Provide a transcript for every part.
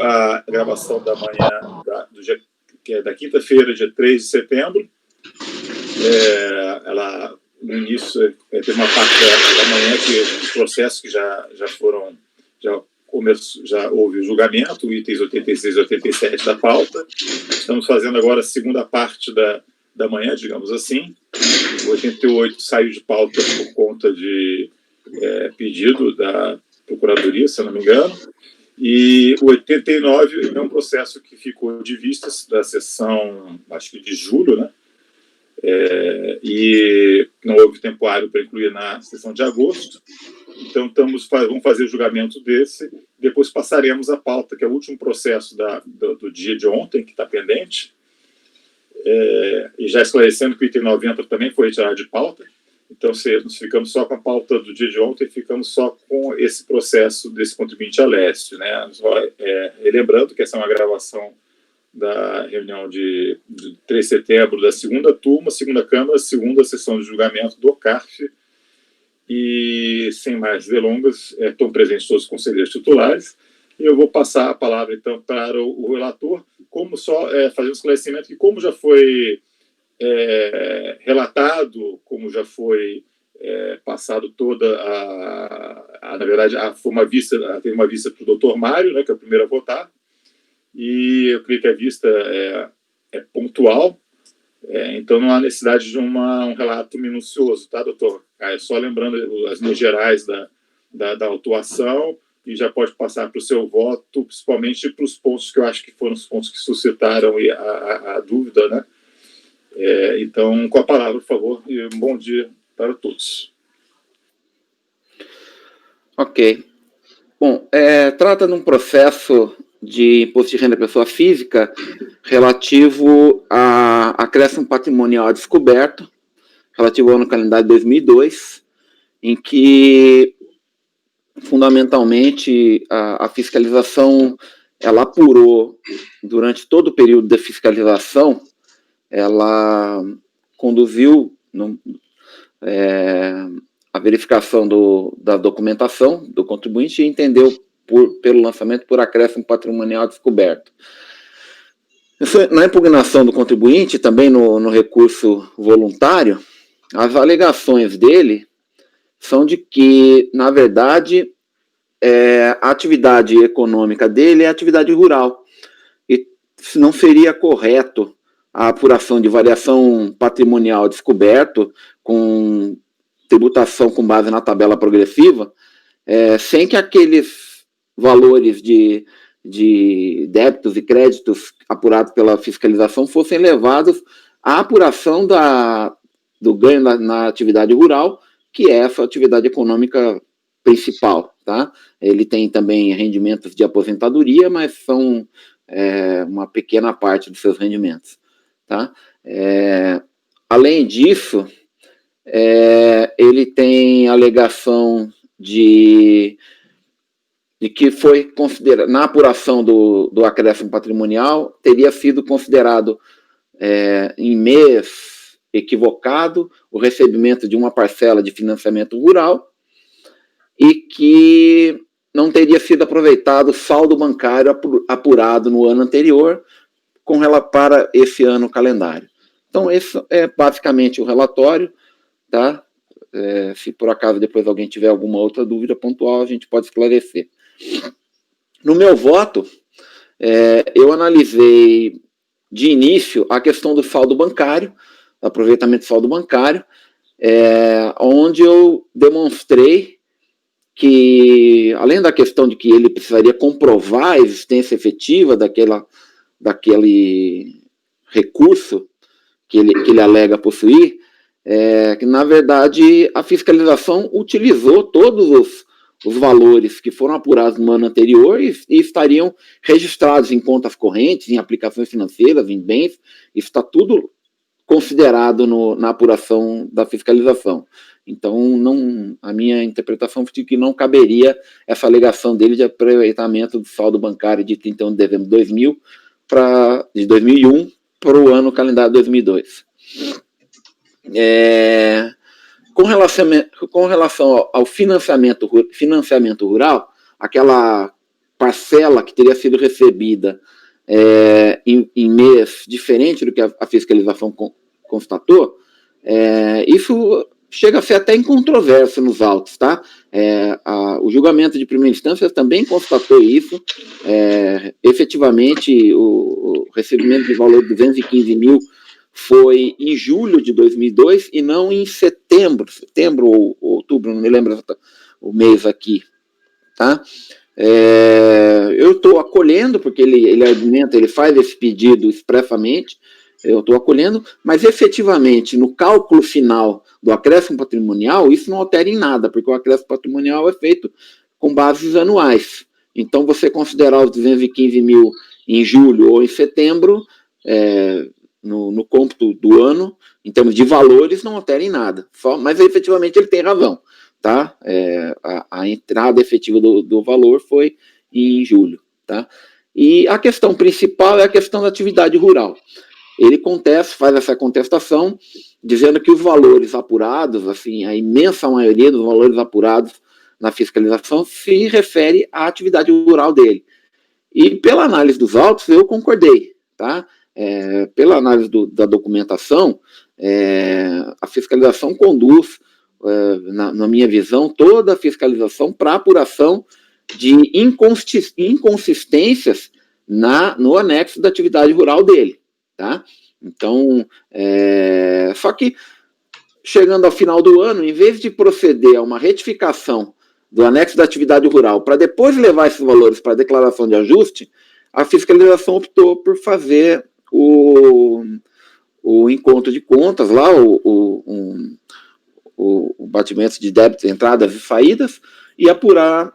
a gravação da manhã da quinta-feira, dia 3 de setembro. Ela, no início, teve uma parte da manhã que os processos que já houve o julgamento, itens 86 e 87 da pauta. Estamos fazendo agora a segunda parte da manhã, digamos assim. O 88 saiu de pauta por conta de pedido da Procuradoria, se eu não me engano. E o 89 é um processo que ficou de vista da sessão, acho que de julho, né? E não houve tempo hábil para incluir na sessão de agosto. Então, vamos fazer o julgamento desse, depois passaremos a pauta, que é o último processo do dia de ontem, que está pendente. E já esclarecendo que o item 90 também foi retirado de pauta. Então, nós ficamos só com a pauta do dia de ontem, ficamos só com esse processo desse contribuinte Alessio, né? Lembrando que essa é uma gravação da reunião de 3 de setembro da segunda turma, segunda Câmara, segunda sessão de julgamento do CARF. E, sem mais delongas, estão presentes todos os conselheiros titulares. E eu vou passar a palavra, então, para o relator, como só fazer um esclarecimento que, como já foi relatado, como já foi passado toda na verdade, teve uma vista para o doutor Mário, né, que é o primeiro a votar, e eu creio que a vista é pontual, então não há necessidade de um relato minucioso, tá, doutor? Só lembrando as linhas gerais da autuação, e já pode passar para o seu voto, principalmente para os pontos que eu acho que foram os pontos que suscitaram a dúvida, né? Então, com a palavra, por favor, e um bom dia para todos. Ok. Bom, trata de um processo de imposto de renda da pessoa física relativo a acréscimo patrimonial a descoberto, relativo ao ano calendário de 2002, em que, fundamentalmente, a fiscalização, ela apurou, durante todo o período da fiscalização, ela conduziu a verificação da documentação do contribuinte e entendeu pelo lançamento por acréscimo patrimonial descoberto. Na impugnação do contribuinte, também no recurso voluntário, as alegações dele são de que, na verdade, a atividade econômica dele é atividade rural. E não seria correto a apuração de variação patrimonial descoberto com tributação com base na tabela progressiva, sem que aqueles valores de débitos e créditos apurados pela fiscalização fossem levados à apuração do ganho na atividade rural, que é essa atividade econômica principal, tá? Ele tem também rendimentos de aposentadoria, mas são uma pequena parte dos seus rendimentos, tá? Além disso, ele tem alegação de que foi considerado, na apuração do acréscimo patrimonial, teria sido considerado em mês equivocado o recebimento de uma parcela de financiamento rural e que não teria sido aproveitado o saldo bancário apurado no ano anterior para esse ano calendário. Então, esse é basicamente o relatório, tá? Se por acaso depois alguém tiver alguma outra dúvida pontual, a gente pode esclarecer. No meu voto, eu analisei de início a questão do saldo bancário, aproveitamento do saldo bancário, onde eu demonstrei que, além da questão de que ele precisaria comprovar a existência efetiva daquele recurso que ele alega possuir, que, na verdade, a fiscalização utilizou todos os valores que foram apurados no ano anterior e estariam registrados em contas correntes, em aplicações financeiras, em bens. Isso está tudo considerado na apuração da fiscalização. Então, a minha interpretação foi de que não caberia essa alegação dele de aproveitamento do saldo bancário de 31 de dezembro de 2001 para o ano calendário 2002. Com relação ao financiamento rural, aquela parcela que teria sido recebida em mês diferente do que a fiscalização constatou, isso chega a ser até incontroverso nos autos, tá? O julgamento de primeira instância também constatou isso. Efetivamente, o recebimento de valor de 215 mil foi em julho de 2002 e não em setembro ou outubro, não me lembro o mês aqui, tá? Eu estou acolhendo, porque ele argumenta, ele faz esse pedido expressamente, eu estou acolhendo, mas efetivamente no cálculo final do acréscimo patrimonial, isso não altera em nada, porque o acréscimo patrimonial é feito com bases anuais. Então, você considerar os 215 mil em julho ou em setembro, no cômputo do ano, em termos de valores, não altera em nada. Mas efetivamente ele tem razão. Tá? A entrada efetiva do valor foi em julho. Tá? E a questão principal é a questão da atividade rural. Ele faz essa contestação, dizendo que os valores apurados, assim, a imensa maioria dos valores apurados na fiscalização se refere à atividade rural dele. E pela análise dos autos, eu concordei. Tá? Pela análise da documentação, a fiscalização conduz, na minha visão, toda a fiscalização para apuração de inconsistências no anexo da atividade rural dele, tá? Então, só que, chegando ao final do ano, em vez de proceder a uma retificação do anexo da atividade rural para depois levar esses valores para a declaração de ajuste, a fiscalização optou por fazer o encontro de contas lá, o batimento de débitos, entradas e saídas, e apurar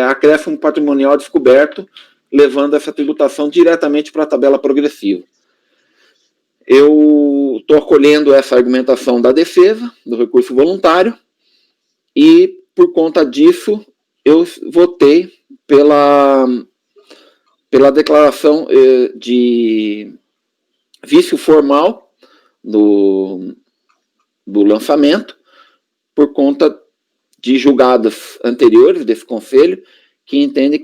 acréscimo patrimonial descoberto, levando essa tributação diretamente para a tabela progressiva. Eu estou acolhendo essa argumentação da defesa, do recurso voluntário, e, por conta disso, eu votei pela declaração de vício formal do lançamento, por conta de julgadas anteriores desse conselho, que entende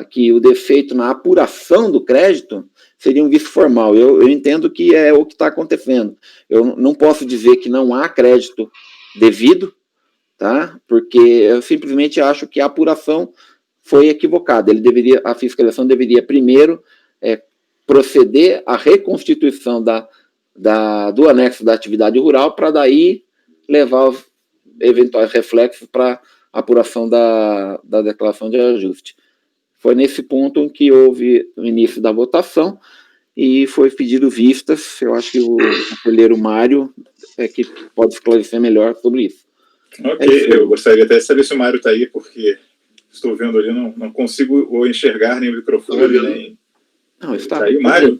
que o defeito na apuração do crédito seria um vício formal. Eu entendo que é o que está acontecendo. Eu não posso dizer que não há crédito devido, tá? Porque eu simplesmente acho que a apuração foi equivocada. A fiscalização deveria primeiro proceder à reconstituição do anexo da atividade rural, para daí levar os eventuais reflexos para apuração da declaração de ajuste. Foi nesse ponto em que houve o início da votação e foi pedido vistas. Eu acho que o conselheiro Mário que pode esclarecer melhor sobre isso. Ok, eu gostaria até de saber se o Mário está aí, porque estou vendo ali, não consigo enxergar nem o microfone, nem... Não, está. Tá aí, Mário?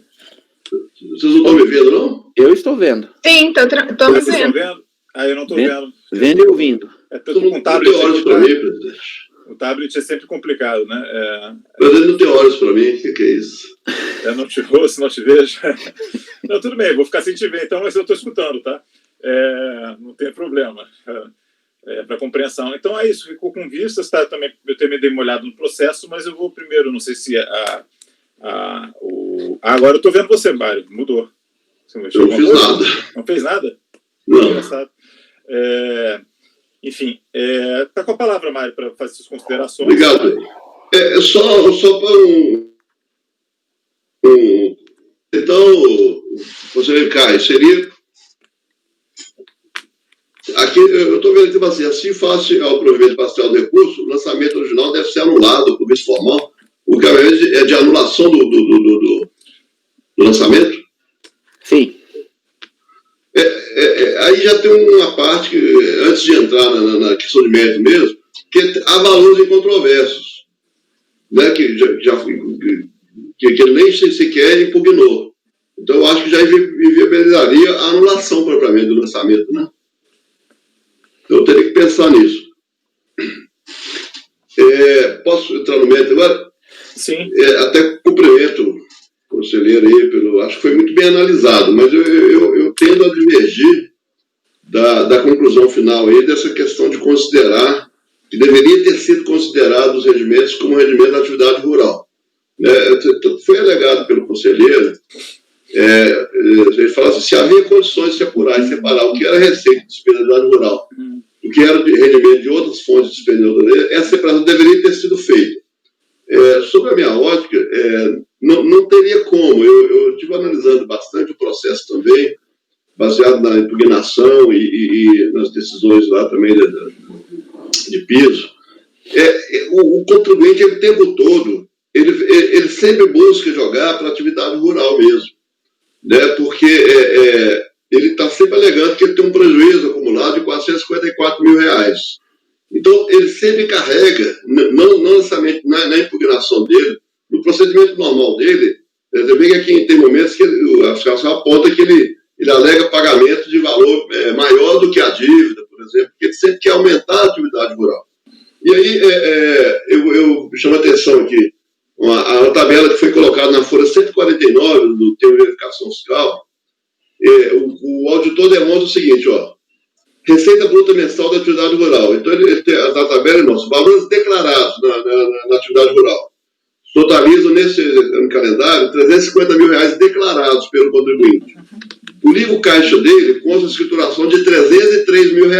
Vocês não estão me vendo, não? Eu estou vendo. Sim, estamos vendo. Eu não estou vendo. Vendo e ouvindo. Tudo com tablet. O tablet é sempre complicado, né? Mas ele não tem olhos para mim, o que é isso? Eu não te ouço, não te vejo. Não, tudo bem, vou ficar sem te ver, então, mas eu estou escutando, tá? Não tem problema. Para compreensão. Então é isso, ficou com vistas, tá? Também, eu também dei uma olhada no processo, mas eu vou primeiro, não sei se agora eu estou vendo você, Mário, mudou. Você não fiz nada. Não fez nada? Não. Engraçado. Enfim, está com a palavra, Mário, para fazer suas considerações. Obrigado. Só para Então, você Caio, seria... Aqui, eu estou vendo que assim face ao provimento parcial do recurso, o lançamento original deve ser anulado por vício formal. O que é de anulação do lançamento? Sim. Aí já tem uma parte que, antes de entrar na questão de mérito mesmo, que há valores incontroversos, né, que ele nem sequer impugnou. Então, eu acho que já inviabilizaria a anulação propriamente do lançamento, né? Então, eu teria que pensar nisso. Posso entrar no mérito agora? Sim. Até cumprimento o conselheiro aí, acho que foi muito bem analisado, mas eu tendo a divergir da conclusão final aí, dessa questão de considerar que deveria ter sido considerado os rendimentos como rendimento da atividade rural. Foi alegado pelo conselheiro, ele fala assim, se havia condições de se apurar e separar o que era receita de despesa da atividade rural, o que era de rendimento de outras fontes de despesa, essa separação deveria ter sido feita. Sobre a minha ótica, não teria como. Eu estive analisando bastante o processo também, baseado na impugnação e nas decisões lá também de piso. O contribuinte, ele, o tempo todo, ele sempre busca jogar para a atividade rural mesmo, né? Porque ele está sempre alegando que ele tem um prejuízo acumulado de R$454 mil. Então, ele sempre carrega, não necessariamente na impugnação dele, no procedimento normal dele. Você vê que aqui tem momentos que a fiscalização aponta que ele alega pagamento de valor maior do que a dívida, por exemplo, porque ele sempre quer aumentar a atividade rural. E aí, eu chamo a atenção aqui, a tabela que foi colocada na folha 149 do termo de verificação fiscal, o auditor demonstra o seguinte, receita bruta mensal da atividade rural. Então, ele tem a tabela, os valores declarados na atividade rural totalizam nesse ano calendário R$350 mil declarados pelo contribuinte. O livro caixa dele consta a escrituração de R$303 mil,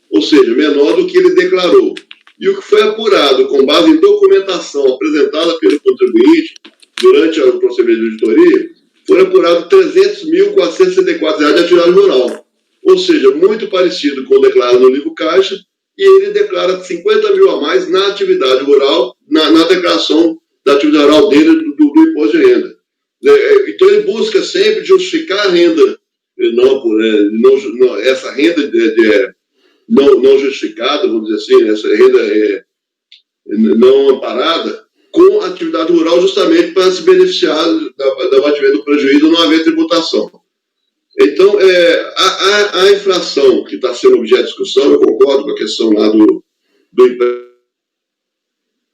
ou seja, menor do que ele declarou. E o que foi apurado com base em documentação apresentada pelo contribuinte durante o procedimento de auditoria, foi apurado R$300.464 de atividade rural. Ou seja, muito parecido com o declarado no livro caixa, e ele declara R$50 mil a mais na atividade rural, na declaração da atividade rural dele do imposto de renda. Então, ele busca sempre justificar a renda, essa renda não justificada, vamos dizer assim, essa renda não amparada, com a atividade rural, justamente para se beneficiar do abatimento do prejuízo, não haver tributação. Então, a infração que está sendo objeto de discussão, eu concordo com a questão lá do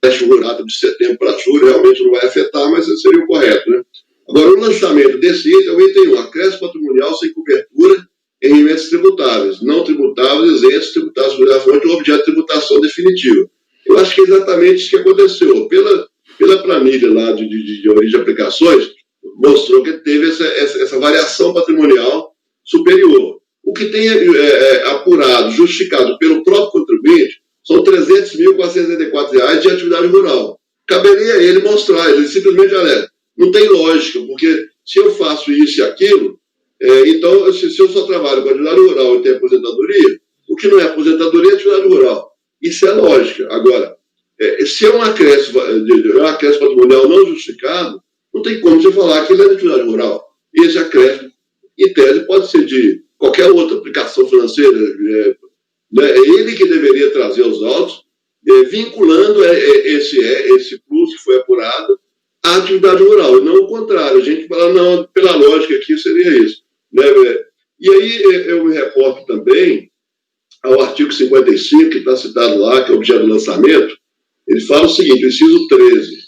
empréstimo rural de setembro para julho, realmente não vai afetar, mas seria o correto, né? Agora, o lançamento desse item é o item 1, acréscimo patrimonial sem cobertura em rendimentos tributáveis, não tributáveis, isentos, tributáveis por fonte ou objeto de tributação definitiva. Eu acho que é exatamente isso que aconteceu. Pela planilha lá de origem de aplicações, mostrou que teve essa variação patrimonial superior. O que tem apurado, justificado pelo próprio contribuinte, são R$300.464 de atividade rural. Caberia a ele mostrar, ele simplesmente alega, não tem lógica, porque se eu faço isso e aquilo, então, se eu só trabalho com atividade rural e tenho aposentadoria, o que não é aposentadoria é atividade rural. Isso é lógica. Agora, se é um acréscimo patrimonial não justificado, não tem como você falar que ele é de atividade rural. Esse acréscimo, em tese, pode ser de qualquer outra aplicação financeira. É ele que deveria trazer os autos, vinculando esse plus que foi apurado à atividade rural, e não o contrário. A gente fala, não, pela lógica aqui seria isso. Né? E aí eu me reporto também ao artigo 55, que está citado lá, que é objeto do lançamento. Ele fala o seguinte, o inciso 13,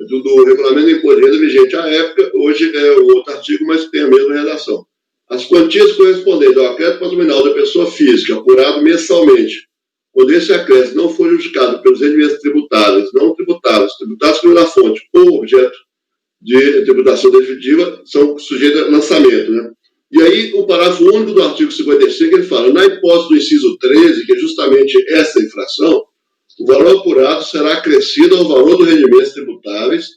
do regulamento de imposto de renda vigente à época, hoje é o outro artigo, mas tem a mesma redação. As quantias correspondentes ao acréscimo patrimonial da pessoa física, apurado mensalmente, quando esse acréscimo não for justificado pelos rendimentos tributáveis, não tributáveis, tributados pela fonte ou objeto de tributação definitiva, são sujeitos a lançamento, né? E aí, o parágrafo único do artigo 55, ele fala, na hipótese do inciso 13, que é justamente essa infração, o valor apurado será acrescido ao valor dos rendimentos tributáveis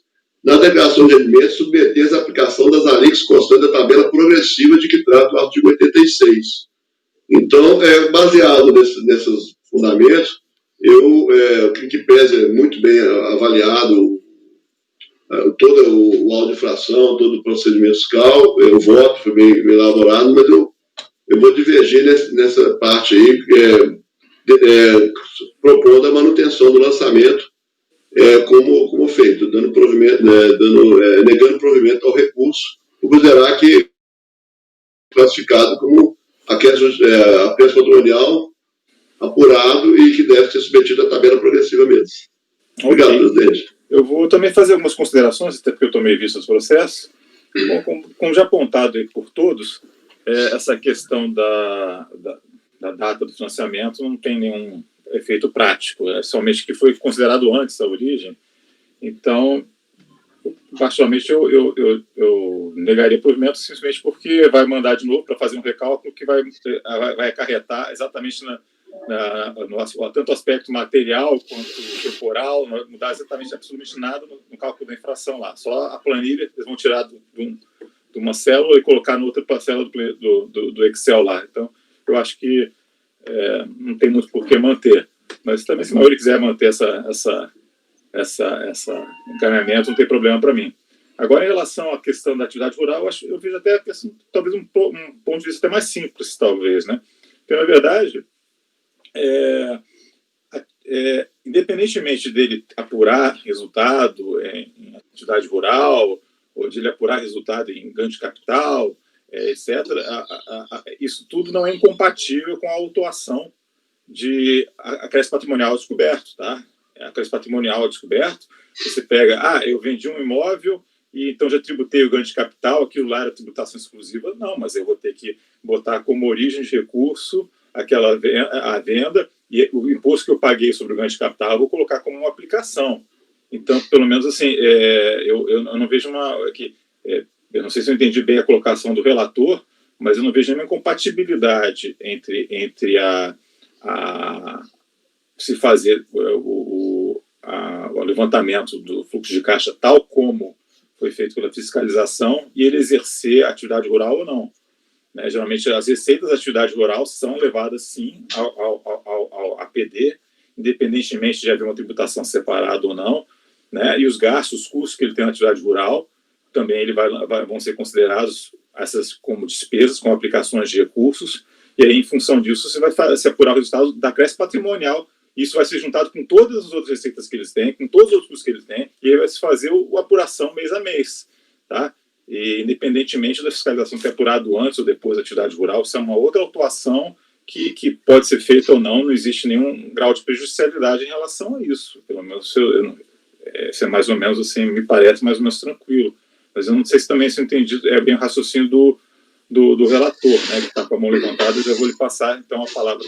na declaração de rendimentos submetida à aplicação das alíquotas constantes da tabela progressiva de que trata o artigo 86. Então, baseado nesses fundamentos, eu creio que pese muito bem avaliado todo o auto de infração, todo o procedimento fiscal, o voto foi bem elaborado, mas eu vou divergir nessa parte aí, propondo a manutenção do lançamento como feito, negando provimento ao recurso, por considerar que classificado como acréscimo patrimonial apurado e que deve ser submetido à tabela progressiva mesmo. Obrigado, presidente. Eu vou também fazer algumas considerações, até porque eu tomei vista dos processos. Bom, como já apontado aí por todos, essa questão da data do financiamento não tem nenhum efeito prático, somente que foi considerado antes da origem. Então, particularmente, eu negaria provimento simplesmente porque vai mandar de novo para fazer um recálculo que vai acarretar exatamente no tanto aspecto material quanto temporal, não mudar exatamente absolutamente nada no cálculo da infração lá. Só a planilha eles vão tirar de uma célula e colocar noutra célula do Excel lá. Então, eu acho que não tem muito por que manter. Mas também, se a maioria quiser manter essa encaminhamento, não tem problema para mim. Agora, em relação à questão da atividade rural, eu vejo até a questão, talvez um ponto de vista até mais simples, talvez, né? Porque, na verdade, independentemente dele apurar resultado em atividade rural, ou de ele apurar resultado em ganho de capital, etc., isso tudo não é incompatível com a autuação de acréscimo patrimonial descoberto, tá? Acréscimo patrimonial descoberto, você pega, eu vendi um imóvel e então já tributei o ganho de capital, aquilo lá era tributação exclusiva. Não, mas eu vou ter que botar como origem de recurso a venda, e o imposto que eu paguei sobre o ganho de capital eu vou colocar como uma aplicação. Então, pelo menos assim, eu não vejo eu não sei se eu entendi bem a colocação do relator, mas eu não vejo nenhuma incompatibilidade entre se fazer o levantamento do fluxo de caixa tal como foi feito pela fiscalização e ele exercer a atividade rural ou não. Né? Geralmente, as receitas da atividade rural são levadas, sim, ao APD, independentemente de haver uma tributação separada ou não, né? E os gastos, os custos que ele tem na atividade rural, também vão ser considerados essas como despesas, como aplicações de recursos, e aí, em função disso, você vai se apurar o resultado da acréscimo patrimonial. Isso vai ser juntado com todas as outras receitas que eles têm, com todos os outros custos que eles têm, e aí vai se fazer a apuração mês a mês. Tá? E, independentemente da fiscalização ter apurado antes ou depois da atividade rural, isso é uma outra autuação que pode ser feita ou não existe nenhum grau de prejudicialidade em relação a isso. Pelo menos, isso é mais ou menos assim, me parece mais ou menos tranquilo. Mas eu não sei se também se eu entendi bem o raciocínio do relator, né, que está com a mão levantada. Eu já vou lhe passar, então, a palavra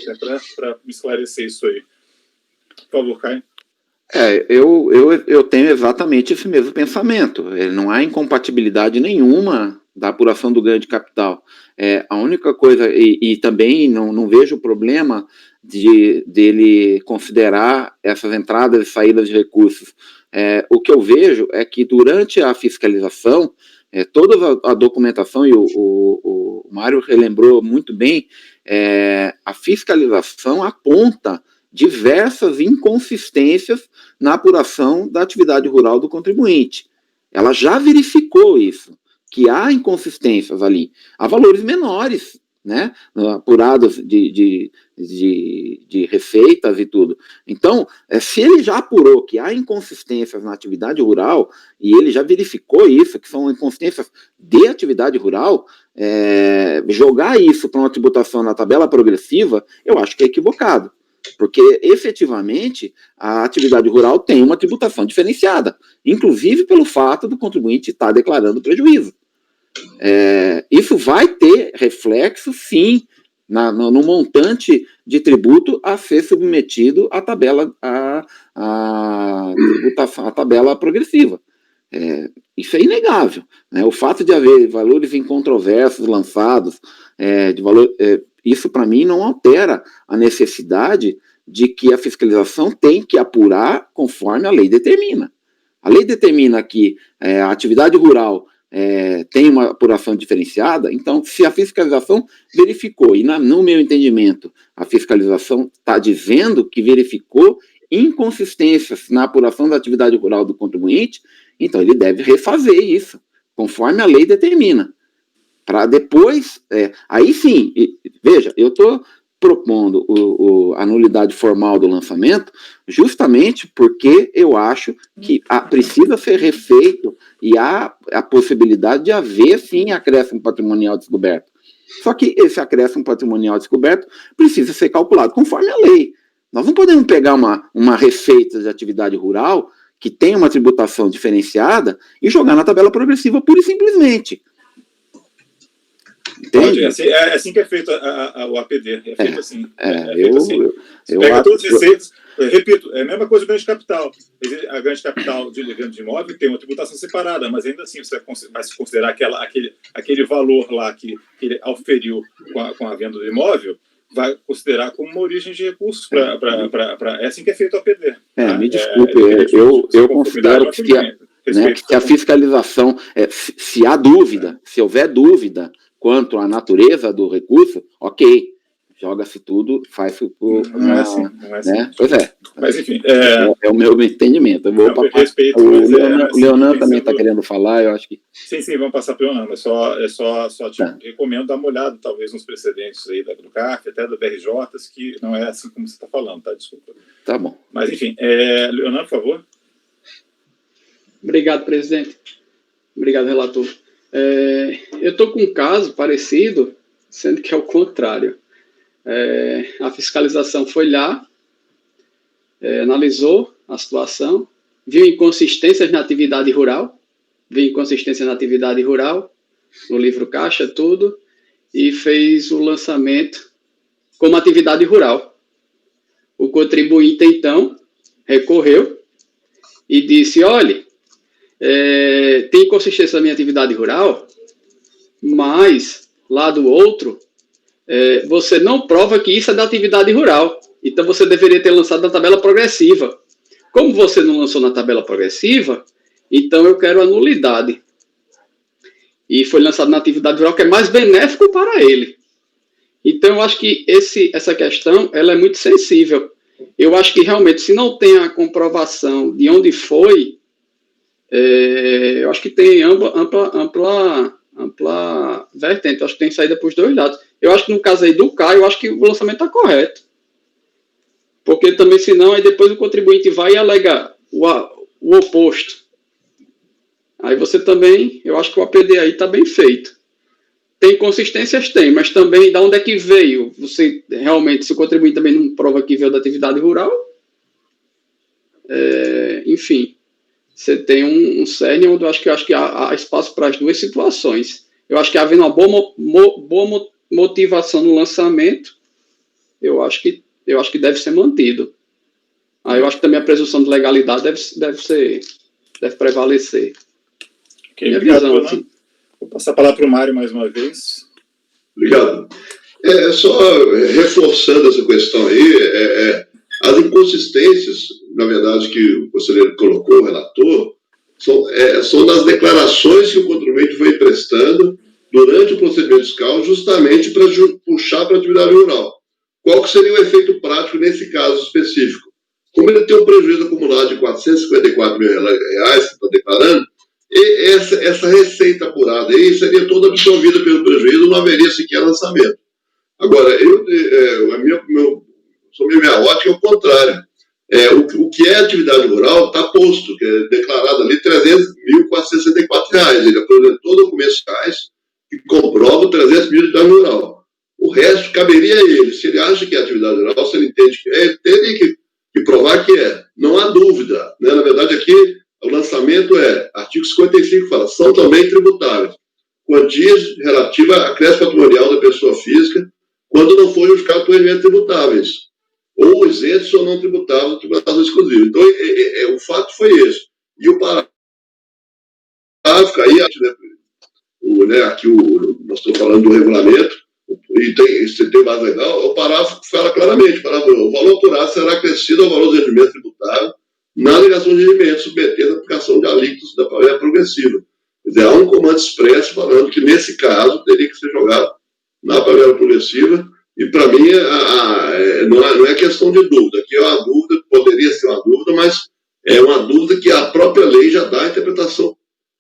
para me esclarecer isso aí. Por favor, Caio. Eu tenho exatamente esse mesmo pensamento. Não há incompatibilidade nenhuma da apuração do ganho de capital. A única coisa, e também não vejo problema dele considerar essas entradas e saídas de recursos. O que eu vejo é que durante a fiscalização, toda a documentação, e o Mário relembrou muito bem, a fiscalização aponta diversas inconsistências na apuração da atividade rural do contribuinte. Ela já verificou isso, que há inconsistências ali, há valores menores, né, apurados de receitas e tudo. Então, se ele já apurou que há inconsistências na atividade rural, e ele já verificou isso, que são inconsistências de atividade rural, jogar isso para uma tributação na tabela progressiva, eu acho que é equivocado. Porque, efetivamente, a atividade rural tem uma tributação diferenciada, inclusive pelo fato do contribuinte estar declarando prejuízo. Isso vai ter reflexo, sim, no montante de tributo a ser submetido à tabela, a tabela progressiva. Isso é inegável. Né? O fato de haver valores incontroversos lançados, isso, para mim, não altera a necessidade de que a fiscalização tem que apurar conforme a lei determina. A lei determina que a atividade rural tem uma apuração diferenciada, então, se a fiscalização verificou, e no meu entendimento, a fiscalização está dizendo que verificou inconsistências na apuração da atividade rural do contribuinte, então ele deve refazer isso, conforme a lei determina. Para depois, aí sim, veja, eu estou propondo a nulidade formal do lançamento justamente porque eu acho que precisa ser refeito e há a possibilidade de haver, sim, acréscimo patrimonial descoberto. Só que esse acréscimo patrimonial descoberto precisa ser calculado conforme a lei. Nós não podemos pegar uma receita de atividade rural que tem uma tributação diferenciada e jogar na tabela progressiva pura e simplesmente. Pode, é assim que é feito o APD, é feito assim. Eu pega todas as receitas, repito, é a mesma coisa do ganho de capital. A ganho de capital de venda de imóvel tem uma tributação separada, mas ainda assim você vai se considerar aquele valor lá que ele auferiu com a venda do imóvel, vai considerar como uma origem de recursos é assim que é feito o APD. Me desculpe, eu considero que a fiscalização, se há dúvida, se houver dúvida quanto à natureza do recurso, ok, joga-se tudo, faz-se por... Não é assim. Né? Pois é. Mas, enfim... É o meu entendimento. O Leonan também está querendo falar, eu acho que... Sim, vamos passar para o Leonan, mas só te recomendo dar uma olhada, talvez, nos precedentes aí do CARF, até do BRJ, que não é assim como você está falando, tá? Desculpa. Tá bom. Mas, enfim, Leonan, por favor. Obrigado, presidente. Obrigado, relator. Eu estou com um caso parecido, sendo que é o contrário. A fiscalização foi lá, analisou a situação, viu inconsistências na atividade rural, no livro caixa, tudo, e fez o lançamento como atividade rural. O contribuinte, então, recorreu e disse, olha, tem inconsistência na minha atividade rural, mas lá do outro, você não prova que isso é da atividade rural. Então, você deveria ter lançado na tabela progressiva. Como você não lançou na tabela progressiva, então eu quero a nulidade. E foi lançado na atividade rural, que é mais benéfico para ele. Então, eu acho que essa questão ela é muito sensível. Eu acho que, realmente, se não tem a comprovação de onde foi, eu acho que tem ampla vertente. Eu acho que tem saída para os dois lados. Eu acho que no caso aí do Caio, eu acho que o lançamento está correto. Porque também, senão, aí depois o contribuinte vai e alega o oposto. Aí você também, eu acho que o APD aí está bem feito. Tem inconsistências? Tem, mas também de onde é que veio? Você realmente, se o contribuinte também não prova que veio da atividade rural, enfim, você tem um cerne onde eu acho que há espaço para as duas situações. Eu acho que havendo uma boa motivação no lançamento, eu acho que deve ser mantido. Aí eu acho que também a presunção de legalidade deve prevalecer. Okay, minha visão, assim. Vou passar a palavra para o Mário mais uma vez. Obrigado. Só reforçando essa questão aí, as inconsistências, na verdade, que o conselheiro colocou, o relator, são das declarações que o contribuinte foi prestando durante o procedimento fiscal, justamente para puxar para a atividade rural. Qual que seria o efeito prático nesse caso específico? Como ele tem um prejuízo acumulado de R$454 mil que está declarando, e essa receita apurada aí seria toda absorvida pelo prejuízo, não haveria sequer lançamento. Agora, minha ótica é o contrário. O que é atividade rural está posto, que é declarado ali R$300.464. Ele apresentou documentos fiscais que comprovam 300 mil de atividade rural. O resto caberia a ele. Se ele acha que é atividade rural, se ele entende que ele teria que provar que é. Não há dúvida. Né? Na verdade, aqui o lançamento artigo 55, fala, são também tributáveis. Quantias relativas à crédito patrimonial da pessoa física, quando não for justificado por elementos tributáveis, ou isentos ou não tributáveis, tributação exclusiva. Então, o fato foi esse. E o parágrafo aí, aqui nós estamos falando do regulamento, e você tem base legal, o parágrafo fala claramente, o valor apurado será acrescido ao valor do rendimento tributável na alegação de rendimento, submetendo a aplicação de alíquotas da tabela progressiva. Quer dizer, há um comando expresso falando que, nesse caso, teria que ser jogado na tabela progressiva, e, para mim, não é questão de dúvida. Aqui é uma dúvida, poderia ser uma dúvida, mas é uma dúvida que a própria lei já dá a interpretação.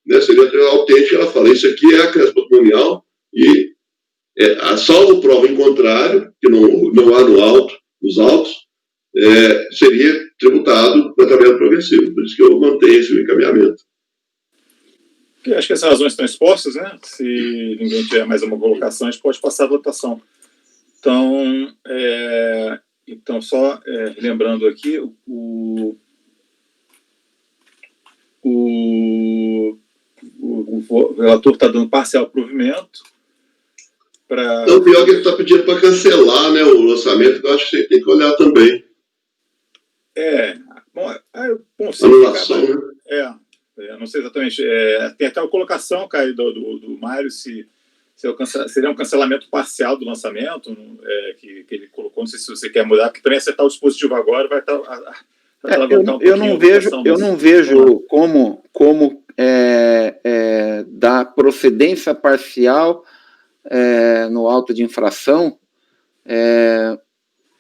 Né? Seria autêntica, ela fala, isso aqui é a crédito patrimonial e, salvo prova em contrário, que não há nos autos, seria tributado na tabela progressiva. Por isso que eu mantenho esse encaminhamento. Acho que essas razões estão expostas, né? Se ninguém tiver mais uma colocação, a gente pode passar a votação. Então só lembrando aqui, o relator está dando parcial provimento. Não, pior que ele está pedindo para cancelar, né, o lançamento, eu acho que você tem que olhar também. Bom, Anulação, né? Não sei exatamente. Tem até a colocação, Caio, do Mário, seria um cancelamento parcial do lançamento, que ele colocou. Não sei se você quer mudar, porque também acertar o dispositivo agora vai estar. Eu não vejo como dar procedência parcial no auto de infração.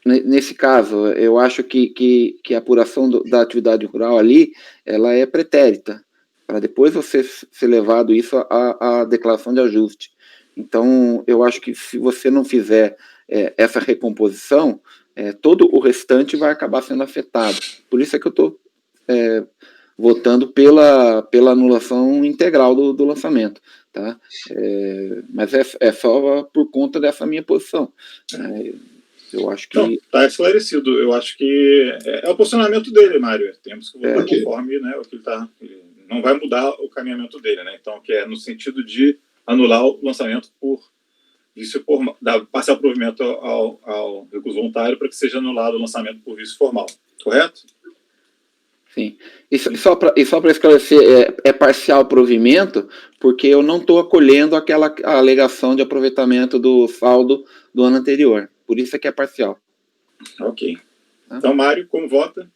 Nesse caso, eu acho que a apuração da atividade rural ali, ela é pretérita, para depois você ser levado isso à declaração de ajuste. Então, eu acho que se você não fizer essa recomposição, todo o restante vai acabar sendo afetado. Por isso é que eu estou votando pela anulação integral do lançamento. Tá? Mas é só por conta dessa minha posição. Eu acho que... Não, está esclarecido. Eu acho que é o posicionamento dele, Mário. Temos que votar conforme, né, o que ele está... Não vai mudar o caminhamento dele, né? Então, que é no sentido de anular o lançamento dar parcial provimento ao recurso voluntário para que seja anulado o lançamento por vício formal. Correto? Sim. E só para esclarecer, é parcial provimento, porque eu não estou acolhendo aquela alegação de aproveitamento do saldo do ano anterior. Por isso é que é parcial. Ok. Então, Mário, como vota?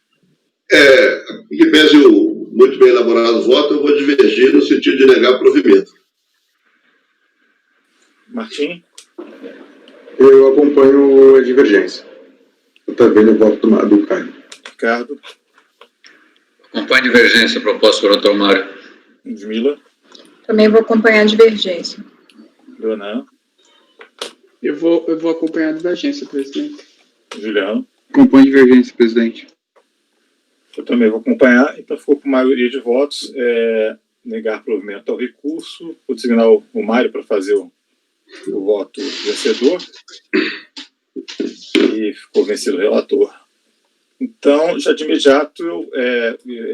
Em pese o muito bem elaborado voto, eu vou divergir no sentido de negar provimento. Martim? Eu acompanho a divergência. Eu também no voto do Caio. Ricardo? Acompanho a divergência proposta pelo doutor Mário. Ludmila? Também vou acompanhar a divergência. Leonan? Eu vou acompanhar a divergência, presidente. Juliano? Acompanho a divergência, presidente. Eu também vou acompanhar, então ficou por maioria de votos negar provimento ao recurso. Vou designar o Mário para fazer o voto vencedor. E ficou vencido o relator. Então, já de imediato,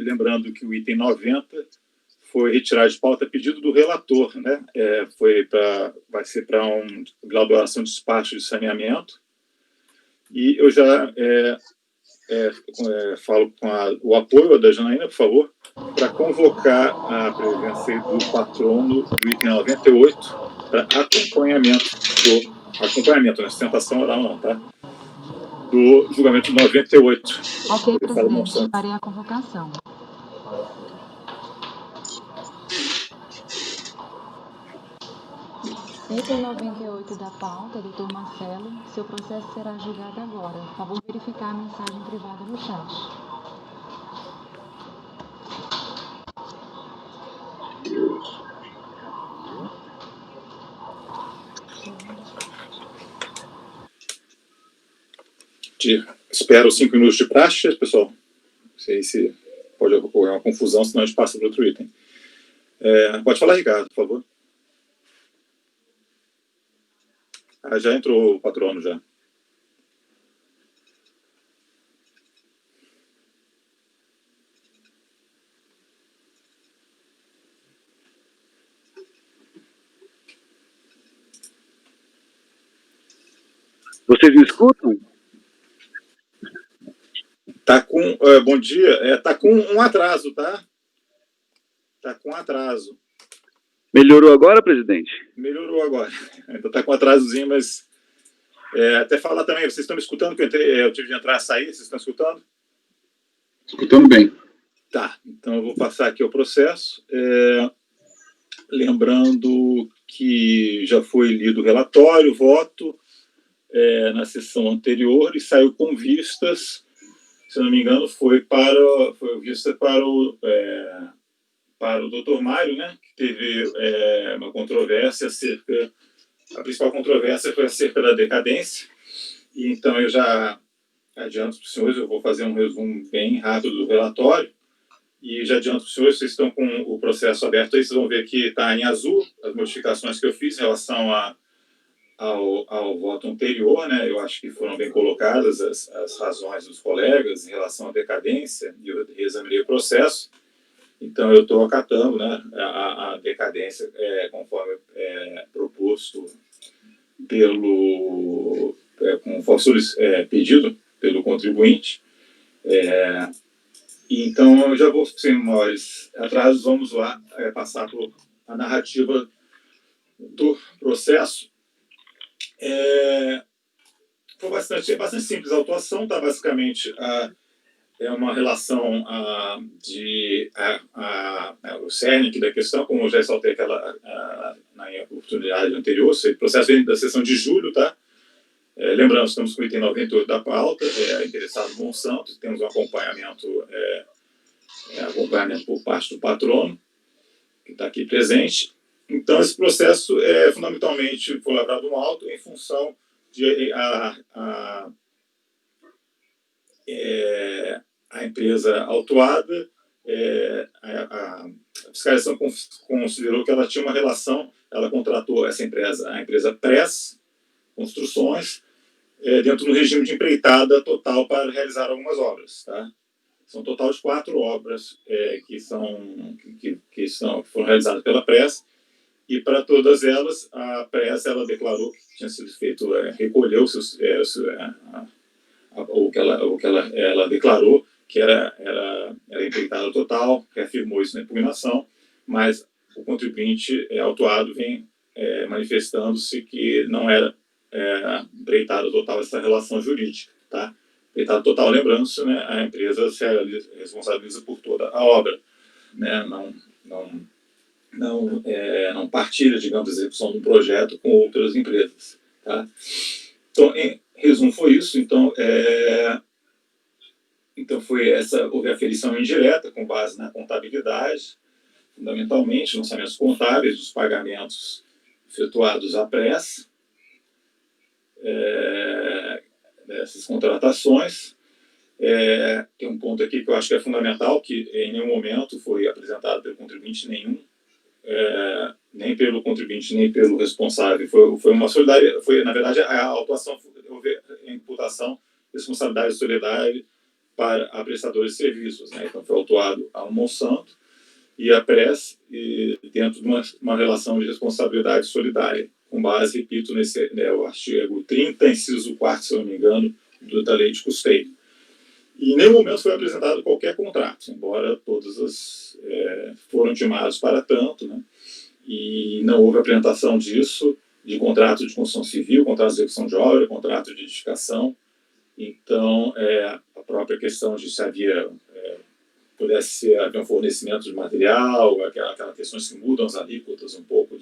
lembrando que o item 90 foi retirado de pauta a pedido do relator, né? Vai ser para uma elaboração de despacho de saneamento. E eu já falo com o apoio da Janaína, por favor, para convocar a presença do patrono do item 98 para acompanhamento, na sustentação oral não, tá? Do julgamento 98. Ok, presidente, farei a convocação. Item 98 da pauta, doutor Marcelo, seu processo será julgado agora. Por favor, verificar a mensagem privada no chat. Espero 5 minutos de praxe, pessoal. Não sei se pode ocorrer uma confusão, senão a gente passa para outro item. Pode falar, Ricardo, por favor. Já entrou o patrono, já. Vocês me escutam? Tá com... bom dia. Tá com um atraso, tá? Tá com atraso. Melhorou agora, presidente? Melhorou agora. Ainda tá com atrasozinho, mas... até falar também, vocês estão me escutando? Que eu tive de entrar e sair, vocês estão escutando? Escutando bem. Tá, então eu vou passar aqui o processo. Lembrando que já foi lido o relatório, o voto, na sessão anterior e saiu com vistas, se eu não me engano, foi vista para o Dr. Mário, né, que teve uma controvérsia acerca... A principal controvérsia foi acerca da decadência, e então eu já adianto para os senhores, eu vou fazer um resumo bem rápido do relatório, e já adianto para os senhores, vocês estão com o processo aberto aí, vocês vão ver que está em azul as modificações que eu fiz em relação ao voto anterior, né? Eu acho que foram bem colocadas as razões dos colegas em relação à decadência, e eu reexaminei o processo. Então, eu estou acatando, né, a decadência conforme proposto conforme pedido pelo contribuinte. Então, eu já vou, sem maiores atrasos, vamos lá passar por a narrativa do processo. Foi bastante simples a autuação, tá? Basicamente, é uma relação o cerne da questão, como eu já ressaltei na oportunidade anterior, esse processo vem da sessão de julho, tá? Lembrando, estamos com o item 98 da pauta, interessado Monsanto, temos um acompanhamento por parte do patrono, que está aqui presente. Então, esse processo fundamentalmente foi lavrado um auto em função de a empresa autuada, a fiscalização considerou que ela tinha uma relação, ela contratou essa empresa, a empresa Press Construções, dentro do regime de empreitada total para realizar algumas obras, tá? São um total de 4 obras que foram realizadas pela Press, e para todas elas, a Press ela declarou que tinha sido feito, recolheu o que ela declarou, que era empreitada total, reafirmou isso na impugnação, mas o contribuinte autuado vem manifestando-se que não era empreitada total essa relação jurídica, tá? Empreitada total, lembrando-se, né, a empresa se responsabiliza por toda a obra, né? Não partilha, digamos, a execução do projeto com outras empresas, tá? Então, em resumo, foi isso. Então, houve aferição indireta com base na contabilidade, fundamentalmente, lançamentos contábeis dos pagamentos efetuados à Press, dessas contratações. Tem um ponto aqui que eu acho que é fundamental, que em nenhum momento foi apresentado pelo contribuinte nem pelo contribuinte, nem pelo responsável. Foi uma solidária, na verdade, a autuação, houve a imputação de responsabilidade solidária para a prestadora de serviços, né? Então, foi autuado a Monsanto e a Press, dentro de uma relação de responsabilidade solidária, com base, repito, nesse o artigo 30, inciso 4, se eu não me engano, da lei de custeio. E em nenhum momento foi apresentado qualquer contrato, embora todas foram intimadas para tanto, né? E não houve apresentação disso, de contrato de construção civil, contrato de execução de obra, contrato de edificação. Então, a própria questão de se haver um fornecimento de material, aquelas questões que mudam as alíquotas um pouco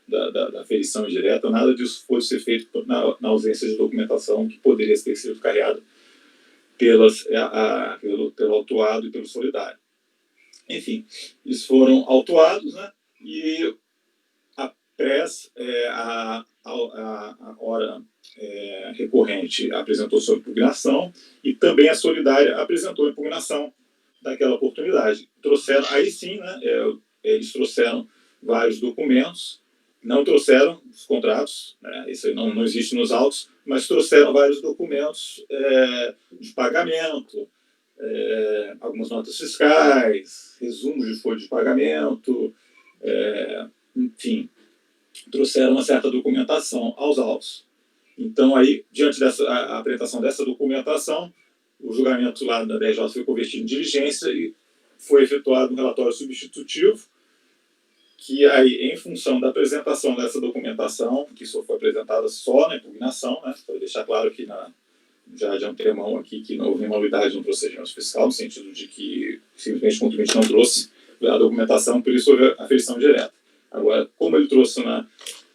da aferição indireta, nada disso foi ser feito na ausência de documentação que poderia ter sido carregada pelo autuado e pelo solidário. Enfim, eles foram autuados, né? E a Press, a hora recorrente, apresentou sua impugnação, e também a solidária apresentou a impugnação daquela oportunidade. Aí sim, né, eles trouxeram vários documentos, não trouxeram os contratos, né, isso aí não existe nos autos, mas trouxeram vários documentos de pagamento, algumas notas fiscais, resumos de folha de pagamento, enfim, trouxeram uma certa documentação aos autos. Então, aí, diante dessa apresentação dessa documentação, o julgamento lá da DRJ foi convertido em diligência e foi efetuado um relatório substitutivo, que aí, em função da apresentação dessa documentação, que só foi apresentada só na impugnação, né, para deixar claro que já de antemão aqui que não houve nenhuma novidade no procedimento fiscal, no sentido de que simplesmente o contribuinte não trouxe a documentação, por isso houve a aferição direta. Agora, como ele trouxe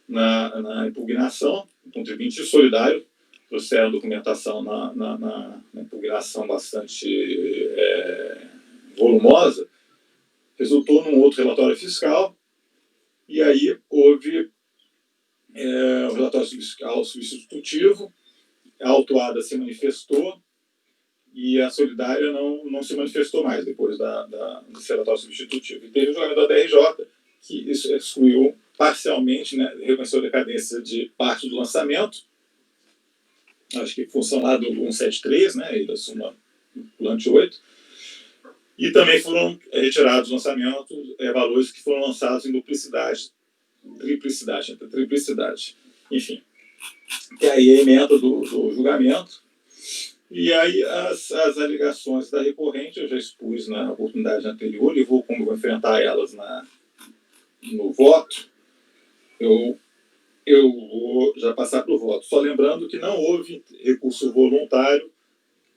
na impugnação, o contribuinte solidário trouxeram a documentação na impugnação bastante volumosa, resultou num outro relatório fiscal, e aí houve o relatório fiscal substitutivo, a autuada se manifestou e a solidária não se manifestou mais depois desse relatório substitutivo. E teve o julgamento da DRJ, que isso excluiu parcialmente, né, reconheceu a decadência de parte do lançamento, acho que em função lá do 173, né, e da súmula plante 8, e também foram retirados do lançamento valores que foram lançados em triplicidade. Enfim, que aí é a emenda do julgamento. E aí as alegações da recorrente eu já expus na oportunidade anterior e como vou enfrentar elas no voto, eu vou já passar para o voto. Só lembrando que não houve recurso voluntário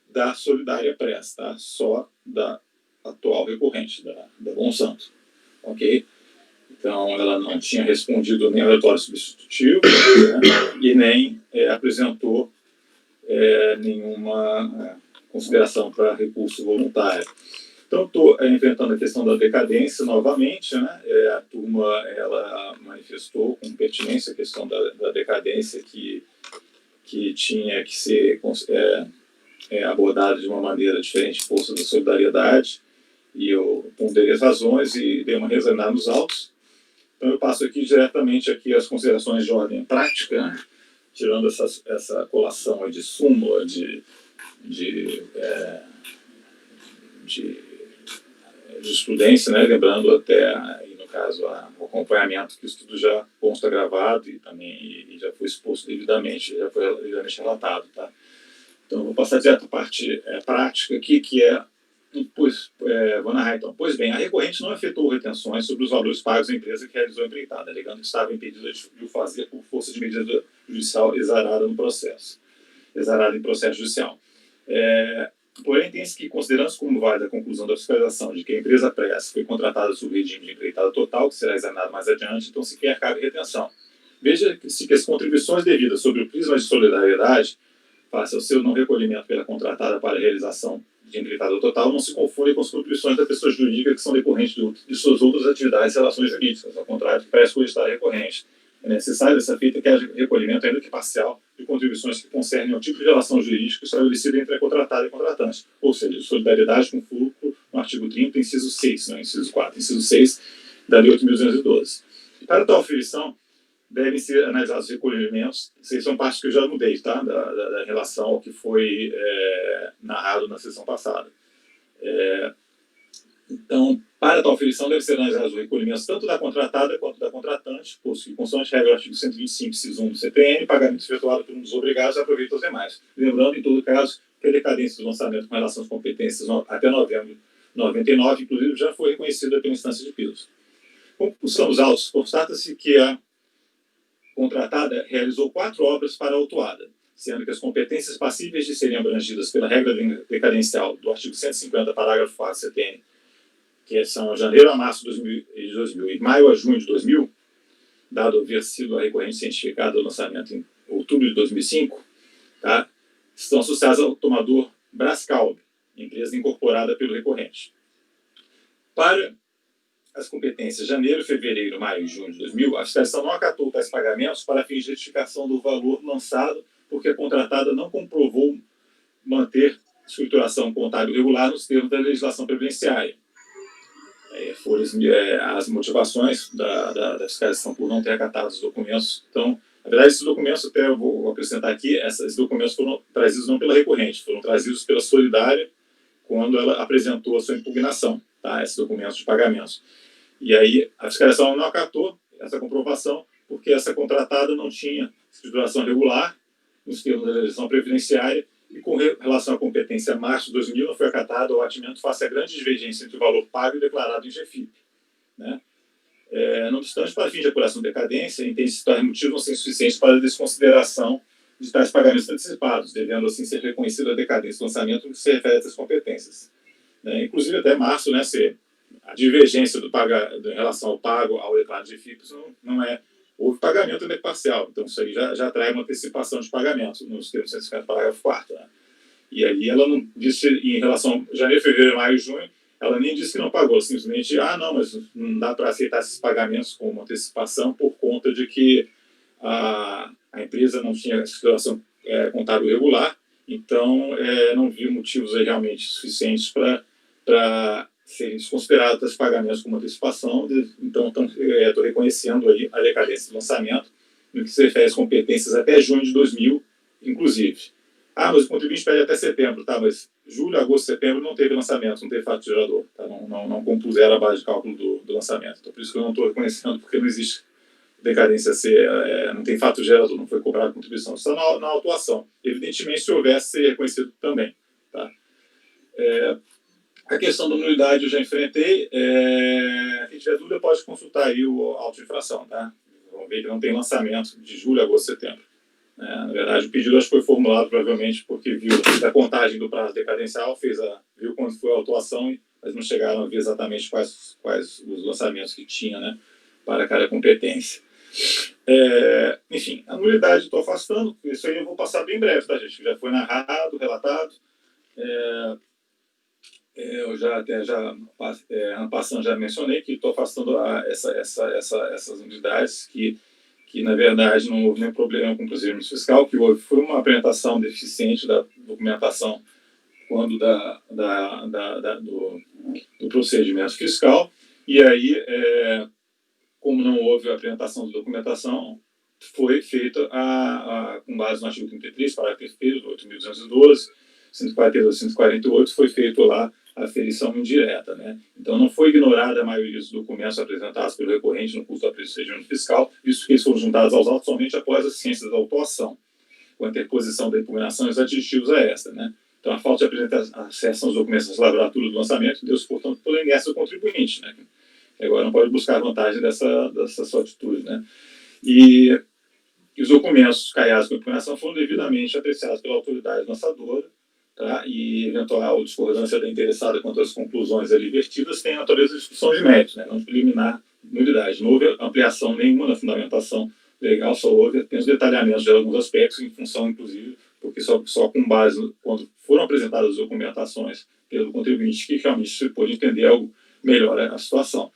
da Solidária Press, tá? Só da atual recorrente, da Monsanto. Ok? Então, ela não tinha respondido nem ao relatório substitutivo, né, e nem apresentou nenhuma consideração para recurso voluntário. Então, estou enfrentando a questão da decadência novamente, né? A turma ela manifestou com pertinência a questão da decadência que tinha que ser abordada de uma maneira diferente, força da solidariedade, e eu ponderei as razões e dei uma reexaminada nos autos. Então, eu passo aqui diretamente as considerações de ordem prática, né? Tirando essa colação de súmula, de jurisprudência, né? Lembrando até, no caso, o acompanhamento, que o estudo já consta gravado e também já foi exposto devidamente, já foi devidamente relatado. Tá? Então, eu vou passar direto à parte prática aqui, que vou narrar então. Pois bem, a recorrente não efetuou retenções sobre os valores pagos à empresa que realizou a empreitada, alegando que estava impedida de o fazer por força de medida judicial exarada em processo judicial. Porém, tem-se que, considerando-se como válida a conclusão da fiscalização de que a empresa Press foi contratada sob regime de empreitada total, que será examinado mais adiante, então sequer cabe retenção. Veja-se que as contribuições devidas sobre o prisma de solidariedade, face ao seu não recolhimento pela contratada para a realização de empreitada total, não se confundem com as contribuições da pessoa jurídica que são decorrentes de suas outras atividades e relações jurídicas, ao contrário que parece cogitar recorrente. É necessário dessa feita que haja recolhimento, ainda que parcial, de contribuições que concernem ao tipo de relação jurídica estabelecida entre a contratada e contratante, ou seja, de solidariedade com fulcro no artigo 30, inciso 6, não, inciso 4, inciso 6 da Lei 8.212. Para tal aferição, devem ser analisados os recolhimentos, vocês são partes que eu já mudei, tá? Da relação ao que foi narrado na sessão passada. Então, para tal aferição, deve ser analisado os recolhimentos tanto da contratada quanto da contratante, posto que, consoante regra do artigo 125, inciso 1 do CPN, pagamento efetuado por um dos obrigados aproveita os demais. Lembrando, em todo caso, que a decadência do lançamento com relação às competências até novembro de 99, inclusive, já foi reconhecida pela instância de pisos. Com os autos, constata-se que a contratada realizou 4 obras para a autuada, sendo que as competências passíveis de serem abrangidas pela regra decadencial do artigo 150, parágrafo 4 do CPN, que são janeiro a março de 2000 e maio a junho de 2000, dado haver sido a recorrente cientificada do lançamento em outubro de 2005, tá? Estão associadas ao tomador Brascalb, empresa incorporada pelo recorrente. Para as competências janeiro, fevereiro, maio e junho de 2000, a fiscalização não acatou tais pagamentos para fins de retificação do valor lançado, porque a contratada não comprovou manter escrituração contábil regular nos termos da legislação previdenciária. Foram as motivações da fiscalização por não ter acatado os documentos. Então, na verdade, esses documentos, até eu vou apresentar aqui, esses documentos foram trazidos não pela recorrente, foram trazidos pela Solidária quando ela apresentou a sua impugnação, tá? Esses documentos de pagamentos. E aí, a fiscalização não acatou essa comprovação, porque essa contratada não tinha escrituração regular nos termos da legislação previdenciária, e com relação à competência março de 2000 não foi acatado o atimento face à grande divergência entre o valor pago e declarado em GFIP. Né? Não obstante, para fins de apuração de decadência, entende-se que tais motivos não são suficientes para a desconsideração de tais pagamentos antecipados, devendo assim ser reconhecida a decadência do lançamento no que se refere a essas competências. Inclusive, até março, né, a divergência em relação ao pago ao declarado de GFIP houve pagamento ainda parcial, então isso aí já traz uma antecipação de pagamento nos termos 150, parágrafo 4º. Né? E aí ela não disse, em relação a janeiro, fevereiro, maio e junho, ela nem disse que não pagou, simplesmente, não, mas não dá para aceitar esses pagamentos como antecipação por conta de que a empresa não tinha escrituração contábil regular, então não viu motivos aí realmente suficientes para serem desconsiderados esses pagamentos como antecipação, então estou reconhecendo aí a decadência do lançamento no que se refere às competências até junho de 2000, inclusive. Mas o contribuinte pede até setembro, tá? Mas julho, agosto, setembro não teve lançamento, não teve fato de gerador, tá? Não compuseram a base de cálculo do lançamento. Então, por isso que eu não estou reconhecendo, porque não existe decadência ser, não tem fato gerador, não foi cobrada contribuição, está na autuação. Evidentemente, se houvesse, seria reconhecido também. Tá? A questão da nulidade eu já enfrentei. Quem tiver dúvida pode consultar aí o auto de infração. Tá? Vamos ver que não tem lançamento de julho, agosto, setembro. Na verdade, o pedido acho que foi formulado provavelmente porque viu a contagem do prazo decadencial, viu quando foi a autuação, mas não chegaram a ver exatamente quais os lançamentos que tinha, né, para cada competência. Enfim, a nulidade estou afastando, isso aí eu vou passar bem breve, tá, gente? Já foi narrado, relatado. Eu ano passado já mencionei que estou afastando essas unidades que na verdade não houve nenhum problema com o procedimento fiscal, o que houve foi uma apresentação deficiente da documentação quando do procedimento fiscal, e aí, como não houve a apresentação de documentação, foi feita com base no artigo 33, parágrafo 3, 8.212, 142, 148, foi feito lá a aferição indireta, né? Então, não foi ignorada a maioria dos documentos apresentados pelo recorrente no curso do procedimento fiscal, visto que eles foram juntados aos autos somente após a ciência da autuação, com a interposição da impugnação e os aditivos a esta, né? Então, a falta de apresentação dos documentos da lavratura do lançamento deu-se, portanto, pela inércia do contribuinte, né? Agora não pode buscar vantagem dessa sua atitude, né? E os documentos caiados com a impugnação foram devidamente apreciados pela autoridade lançadora, tá? E eventual discordância da interessada quanto às conclusões ali vertidas tem a natureza de discussão de méritos, né? Não de preliminar nulidade. Não houve ampliação nenhuma na fundamentação legal, só houve apenas detalhamentos de alguns aspectos, em função, inclusive, porque só com base quando foram apresentadas as documentações pelo contribuinte que realmente se pôde entender algo melhor a situação.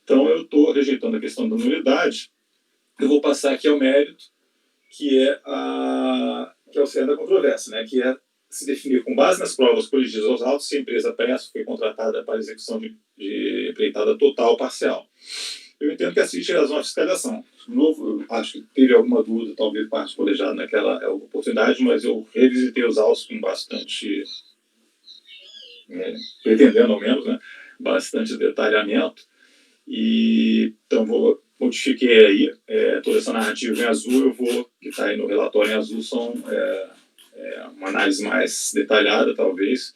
Então, eu estou rejeitando a questão da nulidade. Eu vou passar aqui ao mérito, que é o cerne da controvérsia, né? Que é se definir com base nas provas coligidas aos autos se a empresa pressa foi contratada para execução de empreitada total ou parcial. Eu entendo que assiste a razão à fiscalização. De novo, eu acho que teve alguma dúvida, talvez parte colegiada naquela oportunidade, mas eu revisitei os autos com bastante, pretendendo ao menos, né, bastante detalhamento. E então modifiquei aí toda essa narrativa em azul, que está aí no relatório em azul, são uma análise mais detalhada, talvez,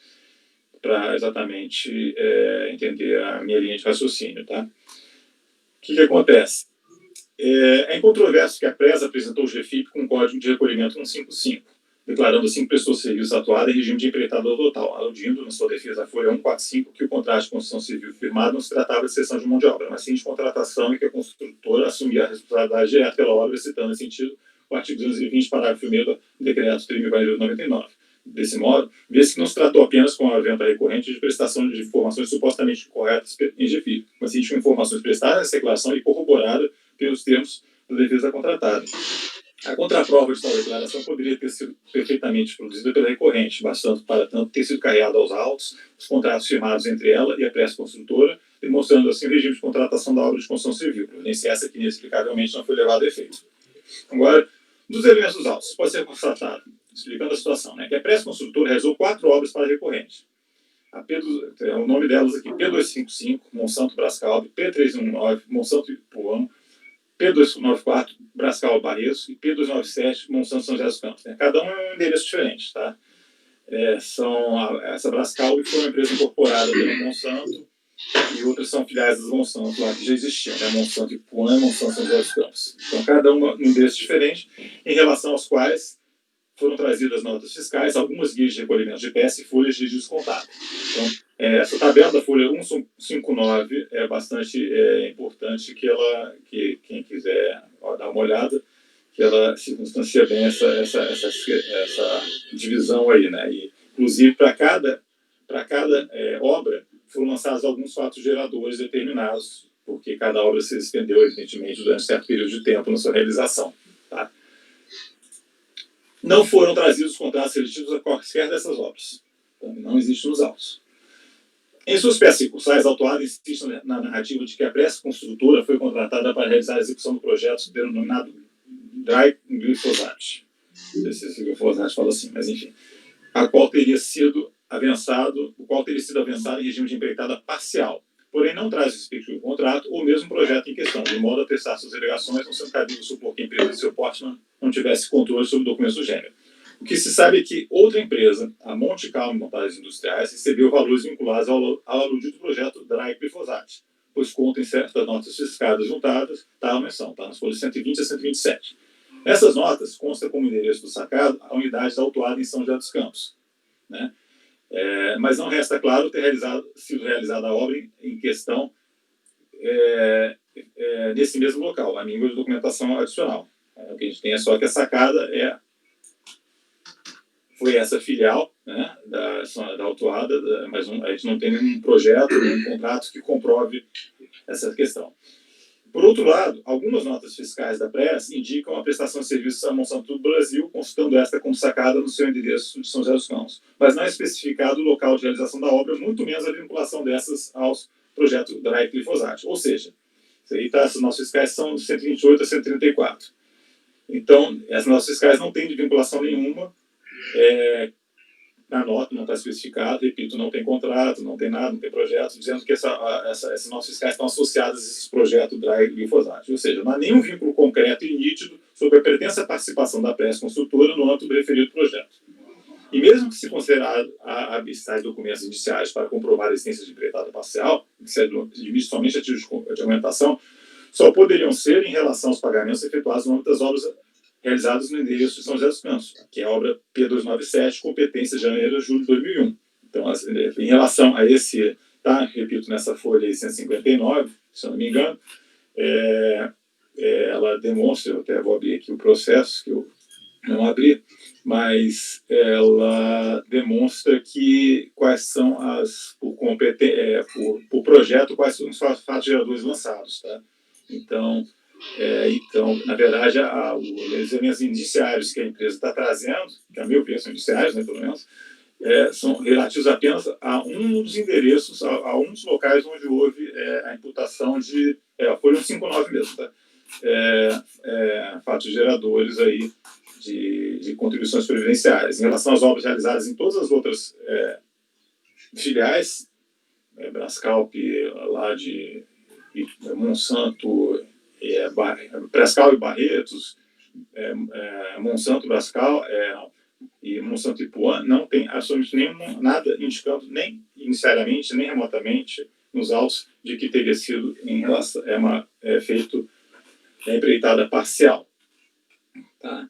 para exatamente entender a minha linha de raciocínio, tá? O que acontece? É incontroverso que a PRESA apresentou o GFIP com código de recolhimento 155, declarando assim que prestou serviço atuado em regime de empreitada total, aludindo na sua defesa à folha 145 que o contrato de construção civil firmado não se tratava de cessão de mão de obra, mas sim de contratação e que a construtora assumia a responsabilidade direta pela obra, citando nesse sentido o artigo 220, parágrafo 1º do decreto 30.099. Desse modo, vê-se que não se tratou apenas com a venda recorrente de prestação de informações supostamente corretas em GFIP, mas sim de informações prestadas nessa declaração e corroborada pelos termos da defesa contratada. A contraprova de tal declaração poderia ter sido perfeitamente produzida pela recorrente, bastando para tanto ter sido carregado aos autos os contratos firmados entre ela e a pressa construtora, demonstrando assim o regime de contratação da obra de construção civil, providência essa que inexplicavelmente não foi levada a efeito. Agora, dos elementos dos autos, pode ser constatado, explicando a situação, né, que a pressa construtora realizou 4 obras para a recorrente. O nome delas aqui, P255, Monsanto Brascalb, P319, Monsanto Ipuano, P294, Brascal Barretos, e P297, Monsanto São José dos Campos. Né? Cada um é um endereço diferente. Tá? Essa Brascal foi uma empresa incorporada pelo Monsanto, e outras são filiais das Monsanto lá que já existiam, né? Monsanto Ipuã e Monsanto São José dos Campos. Então, cada um um endereço diferente, em relação aos quais foram trazidas notas fiscais, algumas guias de recolhimento de peça e folhas de descontado. Então, essa tabela da folha 159 é bastante importante que quem quiser dar uma olhada, que ela circunstancia bem essa divisão aí, né? E, inclusive, para cada obra foram lançados alguns fatos geradores determinados, porque cada obra se estendeu, evidentemente, durante um certo período de tempo na sua realização. Tá? Não foram trazidos contratos relativos a qualquer dessas obras. Então, não existe nos autos. Em suas peças recursais, autuado insiste na narrativa de que a pressa construtora foi contratada para realizar a execução do projeto denominado Dry Glifosate. Não sei se o glifosate fala assim, mas enfim. O qual teria sido avançado em regime de empreitada parcial, porém não traz o respectivo contrato ou mesmo projeto em questão, de modo a testar suas alegações, não sendo cabível supor que a empresa de seu porte não tivesse controle sobre documentos do gênero. O que se sabe é que outra empresa, a Monte Calmo Montagens Industriais, recebeu valores vinculados ao aludido projeto DRA e glifosate, pois conta em certas notas fiscais juntadas, tal menção, está nas folhas 120 a 127. Nessas notas consta como endereço do sacado a unidade da autuada em São José dos Campos, né? Mas não resta claro ter sido realizada a obra em questão nesse mesmo local, a nível de documentação adicional. O que a gente tem é só que a sacada foi essa filial, né, da autuada, mas a gente não tem nenhum projeto, nenhum contrato que comprove essa questão. Por outro lado, algumas notas fiscais da PRES indicam a prestação de serviços à Monsanto do Brasil, consultando esta como sacada no seu endereço de São José dos Campos, mas não é especificado o local de realização da obra, muito menos a vinculação dessas aos projetos DRA e glifosate. Ou seja, essas notas fiscais são de 128 a 134. Então, essas notas fiscais não têm de vinculação nenhuma, na nota não está especificado, repito, não tem contrato, não tem nada, não tem projeto, dizendo que essas notas fiscais estão associadas a esses projetos DRA e glifosate. Ou seja, não há nenhum vínculo concreto e nítido sobre a pretensa participação da PRES construtora no âmbito do referido projeto. E mesmo que se considerar a habilidade de documentos iniciais para comprovar a existência de empreitada parcial, que se limite somente a título de argumentação, só poderiam ser em relação aos pagamentos efetuados no âmbito das obras realizadas no endereço de São José dos Campos, que é a obra P297, competência de janeiro a julho de 2001. Então, em relação a esse, tá, repito, nessa folha aí, 159, se eu não me engano, ela demonstra, eu até vou abrir aqui o processo, que eu não abri, mas ela demonstra quais são por projeto, quais são os fatos geradores lançados, tá? Então, na verdade, os elementos indiciários que a empresa está trazendo, que a meu ver são indiciários, né, pelo menos, são relativos apenas a um dos endereços, a um dos locais onde houve a imputação de... Folha 159 mesmo, tá? Fatos geradores aí de contribuições previdenciárias. Em relação às obras realizadas em todas as outras filiais, Brascalp lá de Monsanto, Brascal e Barretos, Monsanto, Brascal e Monsanto Ipuã, não tem absolutamente nada indicando, nem inicialmente, nem remotamente, nos autos, de que teria sido feito a empreitada parcial. Tá?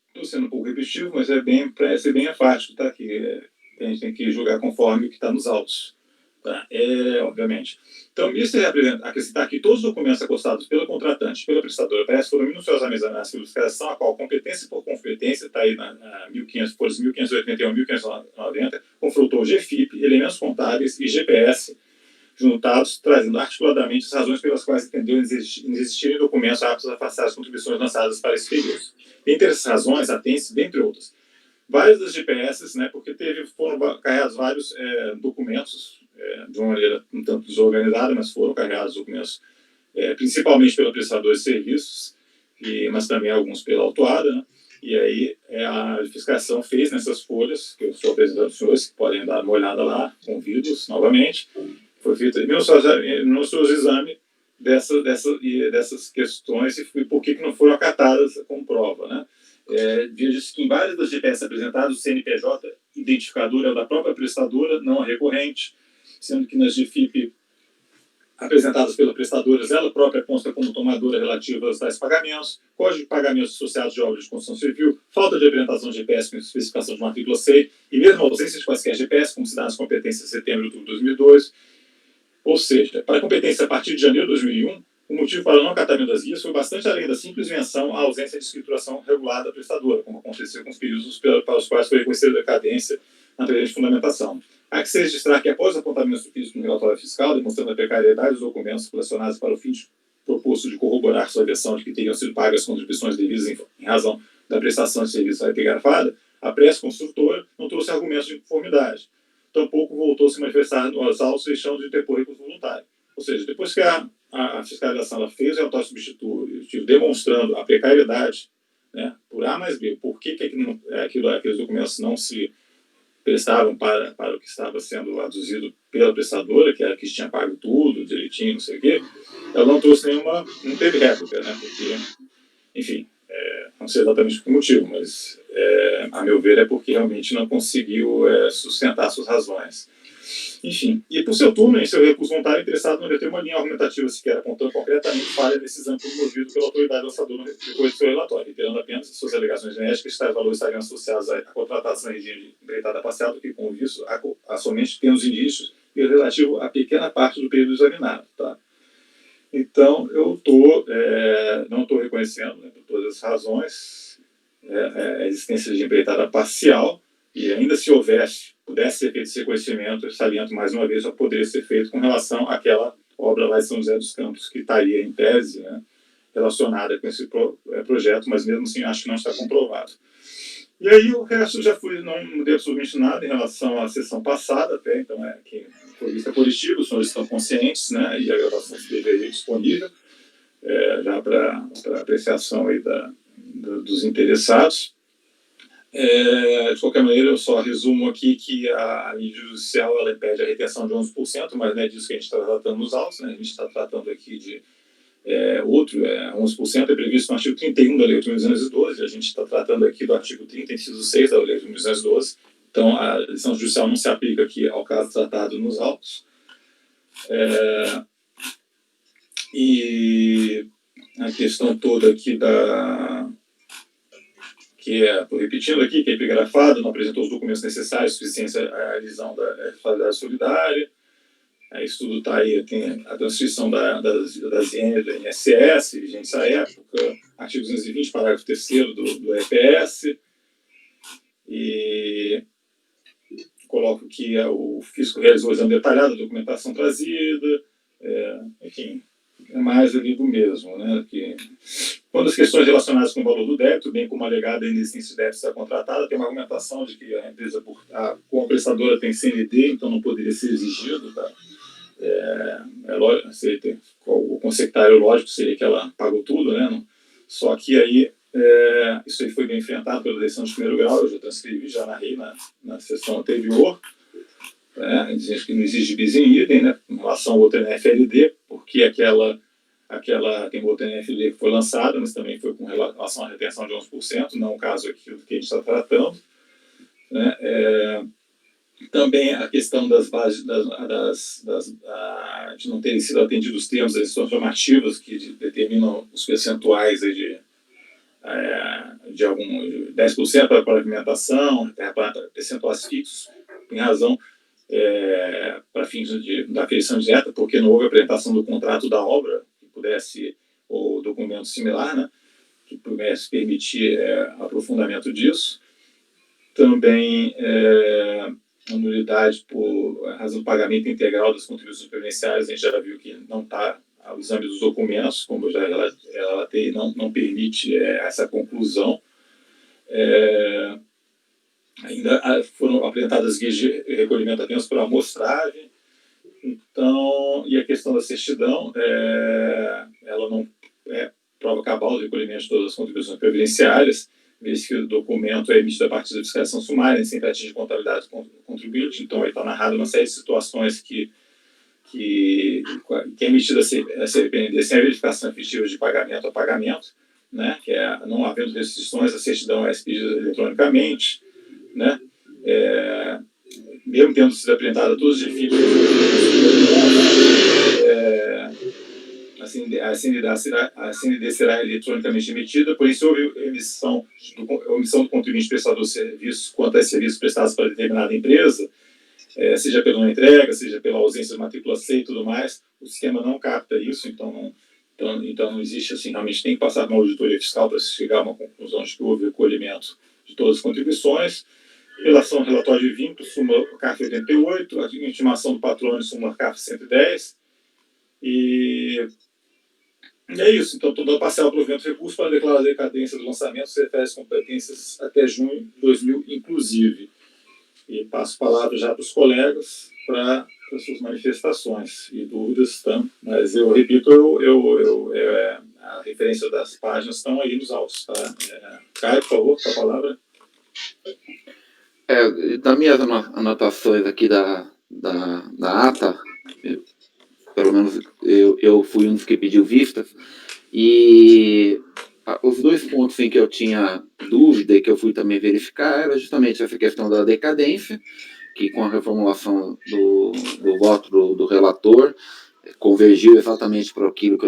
Estou sendo um pouco repetitivo, mas para ser bem enfático, tá? Que a gente tem que julgar conforme o que está nos autos. Tá? Obviamente. Então, isso é acrescentar que todos os documentos acostados pelo contratante, pela prestadora, foram minuciosamente examinados pela fiscalização, a qual competência por competência, está aí na 1581, 1590, confrontou GFIP, elementos contábeis e GPS juntados, trazendo articuladamente as razões pelas quais entendeu existirem documentos aptos a afastar as contribuições lançadas para esse período. Entre essas razões, atém-se, dentre outras, várias das GPS, né, porque foram carregados vários documentos, de uma maneira um tanto desorganizada, mas foram carregados documentos principalmente pelo prestador de serviços, mas também alguns pela autuada, né? E aí a fiscalização fez nessas folhas, que eu estou apresentando aos senhores, que podem dar uma olhada lá, convido-os novamente, foi feito minucioso exame dessas questões e por que não foram acatadas como prova, né? Diz que em várias das GPS apresentadas, o CNPJ identificador é o da própria prestadora, não a recorrente, sendo que nas GFIP apresentadas pela prestadora, ela própria consta como tomadora relativa aos tais pagamentos, código de pagamentos associados de obras de construção civil, falta de apresentação de GPS com especificação de matrícula SEI, e mesmo a ausência de quaisquer GPS, como se dá nas competências de setembro e outubro de 2002. Ou seja, para a competência a partir de janeiro de 2001, o motivo para o não acatamento das guias foi bastante além da simples menção à ausência de escrituração regulada da prestadora, como aconteceu com os períodos para os quais foi reconhecida a decadência na presente fundamentação. Há que se registrar que, após o apontamento do físico no relatório fiscal, demonstrando a precariedade dos documentos relacionados para o fim proposto de corroborar sua versão de que teriam sido pagas contribuições devidas em razão da prestação de serviço epigrafada, a PRES construtora não trouxe argumentos de conformidade. Tampouco voltou a se manifestar nos autos, deixando de interpor recurso voluntário. Ou seja, depois que a fiscalização ela fez o relatório substitutivo demonstrando a precariedade, né, por A mais B, por que aqueles documentos não se prestavam para o que estava sendo aduzido pela prestadora, que era que tinha pago tudo, direitinho, não sei o quê, ela não trouxe não teve réplica, né? Porque, enfim, não sei exatamente por que motivo, mas, a meu ver, é porque realmente não conseguiu sustentar suas razões. Enfim, e por seu turno, em seu recurso voluntário, interessado não ter uma linha argumentativa sequer apontando concretamente falha desse exame promovido pela autoridade lançadora depois do seu relatório, reiterando apenas suas alegações genéricas que tais valores estariam associados à contratação em regime de empreitada parcial do que com visto a somente pequenos indícios e relativo a pequena parte do período examinado. Tá? Então, eu não estou reconhecendo, né, por todas as razões, a existência de empreitada parcial, e ainda se pudesse ser feito esse reconhecimento, eu saliento mais uma vez, só poderia ser feito com relação àquela obra lá de São José dos Campos, que estaria em tese, né, relacionada com esse projeto, mas mesmo assim acho que não está comprovado. E aí o resto não mudei absolutamente nada em relação à sessão passada, até, então que foi vista positiva, os senhores estão conscientes, né, e a gravação esteve aí disponível, já para apreciação aí dos interessados. De qualquer maneira, eu só resumo aqui que a mídia judicial ela impede a retenção de 11%, mas não é disso que a gente está tratando nos autos, né? A gente está tratando aqui de 11% é previsto no artigo 31 da Lei 8.212, a gente está tratando aqui do artigo 30, inciso 6 da Lei 8.212, então a decisão judicial não se aplica aqui ao caso tratado nos autos. E a questão toda aqui estou repetindo aqui, que é epigrafado, não apresentou os documentos necessários suficiência à revisão da responsabilidade solidária. Isso tudo está aí, tem a transcrição das IN do INSS, vigentes à época, artigo 220, parágrafo 3º do EPS, e coloco que o fisco realizou o exame detalhado da documentação trazida, enfim, é mais ali do mesmo, né, quando as questões relacionadas com o valor do débito, bem como alegada a inexistência de débito da contratada, tem uma argumentação de que a empresa, como a prestadora tem CND, então não poderia ser exigido, tá? O consectário lógico seria que ela pagou tudo, né? Só que aí isso aí foi bem enfrentado pela decisão de primeiro grau, eu já transcrevi, já narrei na sessão anterior, dizendo que não existe bis in idem, né, em relação ao outro NFLD, porque aquela tem outra NFLD que foi lançada, mas também foi com relação à retenção de 11%, não o caso aqui do que a gente está tratando, né? Também a questão das bases, de não terem sido atendidos os termos das decisões formativas que determinam os percentuais de 10% para a pavimentação, para percentuais fixos, em razão para fins da aferição direta, porque não houve apresentação do contrato da obra, que pudesse, ou documento similar, né, que pudesse permitir aprofundamento disso. Também a nulidade por razão do pagamento integral das contribuições previdenciárias, a gente já viu que não está, o exame dos documentos, como eu já relatei, não permite essa conclusão. Ainda foram apresentadas guias de recolhimento apenas por amostragem. Então, e a questão da certidão, ela não prova cabal do recolhimento de todas as contribuições previdenciárias, vez que o documento é emitido a partir da fiscalização sumária, sem atingir contabilidade do contribuinte. Então, aí está narrado uma série de situações que é emitida essa RPND sem a verificação efetiva de pagamento a pagamento, né, que não havendo restrições, a certidão é expedida eletronicamente, né, mesmo tendo sido apresentada todos os defeitos, a CND será eletronicamente emitida, porém, se houve omissão do contribuinte prestador de serviços quanto a serviços prestados para determinada empresa, seja pela não entrega, seja pela ausência de matrícula C e tudo mais, o sistema não capta isso, então não existe assim, realmente tem que passar por uma auditoria fiscal para se chegar a uma conclusão de que houve recolhimento de todas as contribuições. Em relação ao relatório de vínculo, súmula CARF 88, a intimação do patrono, súmula CARF 110, e é isso. Então, estou dando parcial provimento de recurso para declarar a decadência do lançamento, se refere às competências até junho de 2000, inclusive. E passo a palavra já para os colegas para as suas manifestações e dúvidas, tá? Mas eu repito, a referência das páginas estão aí nos autos, tá? Caio, por favor, com a palavra. Das minhas anotações aqui da ata, pelo menos eu fui um dos que pediu vistas, e os 2 pontos em que eu tinha dúvida e que eu fui também verificar era justamente essa questão da decadência, que com a reformulação do voto do relator convergiu exatamente para aquilo que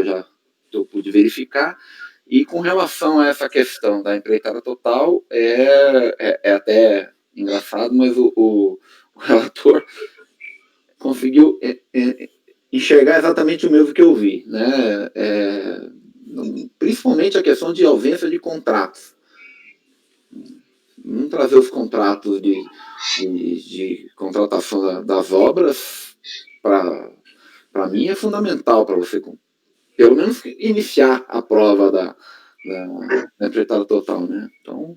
eu pude verificar. E com relação a essa questão da empreitada total, é até engraçado, mas o relator conseguiu enxergar exatamente o mesmo que eu vi, né? Principalmente a questão de ausência de contratos. Não trazer os contratos de contratação das obras, para mim, é fundamental para você, pelo menos, iniciar a prova da empreitada total, né? Então,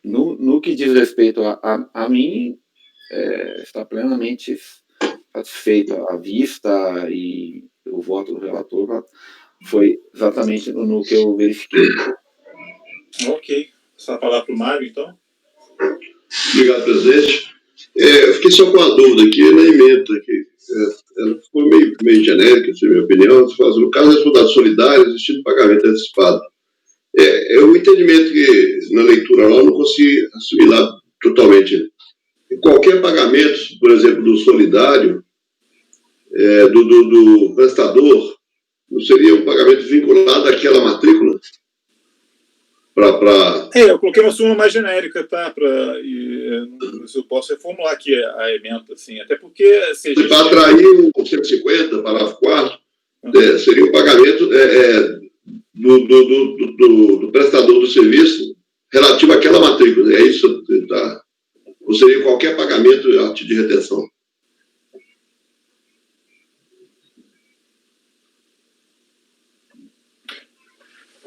no que diz respeito a mim, está plenamente satisfeito. A vista e o voto do relator foi exatamente no que eu verifiquei. Ok. Só falar para o Mário, então. Obrigado, presidente. Eu fiquei só com uma dúvida aqui na emenda, que ela ficou meio genérica, na minha opinião. No caso das responsabilidades solidárias, existindo pagamento antecipado. É um entendimento que, na leitura lá, eu não consegui assimilar totalmente. Qualquer pagamento, por exemplo, do solidário, do prestador, não seria um pagamento vinculado àquela matrícula? Eu coloquei uma súmula mais genérica, tá? Se eu posso reformular aqui a emenda, assim, até porque... Para atrair o 150, parágrafo 4º, seria o pagamento do prestador do serviço relativo àquela matrícula. É isso? Tá? Ou seria qualquer pagamento a título de retenção?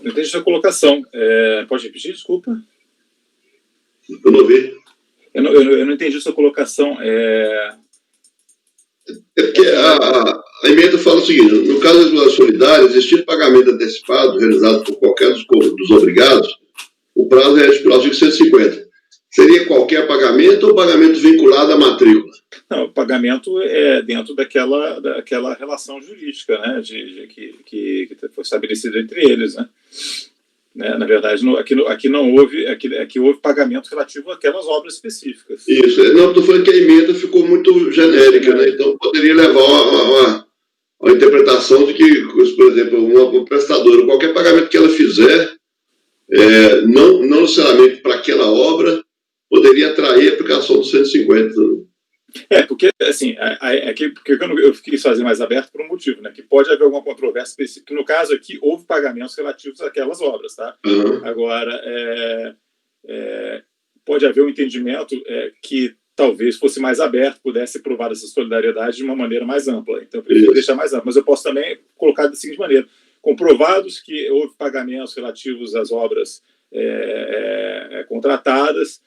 Não entendi sua colocação. Pode repetir, desculpa? Eu não vi. Eu não entendi sua colocação. Porque a emenda fala o seguinte: no caso das doações solidárias, existir pagamento antecipado realizado por qualquer dos obrigados, o prazo é pelo artigo 150. Seria qualquer pagamento ou pagamento vinculado à matrícula? Não, o pagamento é dentro daquela relação jurídica, né, que foi estabelecida entre eles, né? Na verdade, aqui não houve, aqui houve pagamento relativo àquelas obras específicas. Isso. Não, estou falando que a emenda ficou muito genérica, né? Então poderia levar a uma interpretação de que, por exemplo, uma prestadora, qualquer pagamento que ela fizer, não necessariamente para aquela obra, poderia atrair a aplicação do 150. Porque, assim, porque eu quis fazer mais aberto por um motivo, né? Que pode haver alguma controvérsia específica. No caso aqui, houve pagamentos relativos àquelas obras, tá? Uhum. Agora, pode haver um entendimento que talvez fosse mais aberto, pudesse provar essa solidariedade de uma maneira mais ampla. Então, eu prefiro deixar mais amplo. Mas eu posso também colocar da seguinte maneira: comprovados que houve pagamentos relativos às obras contratadas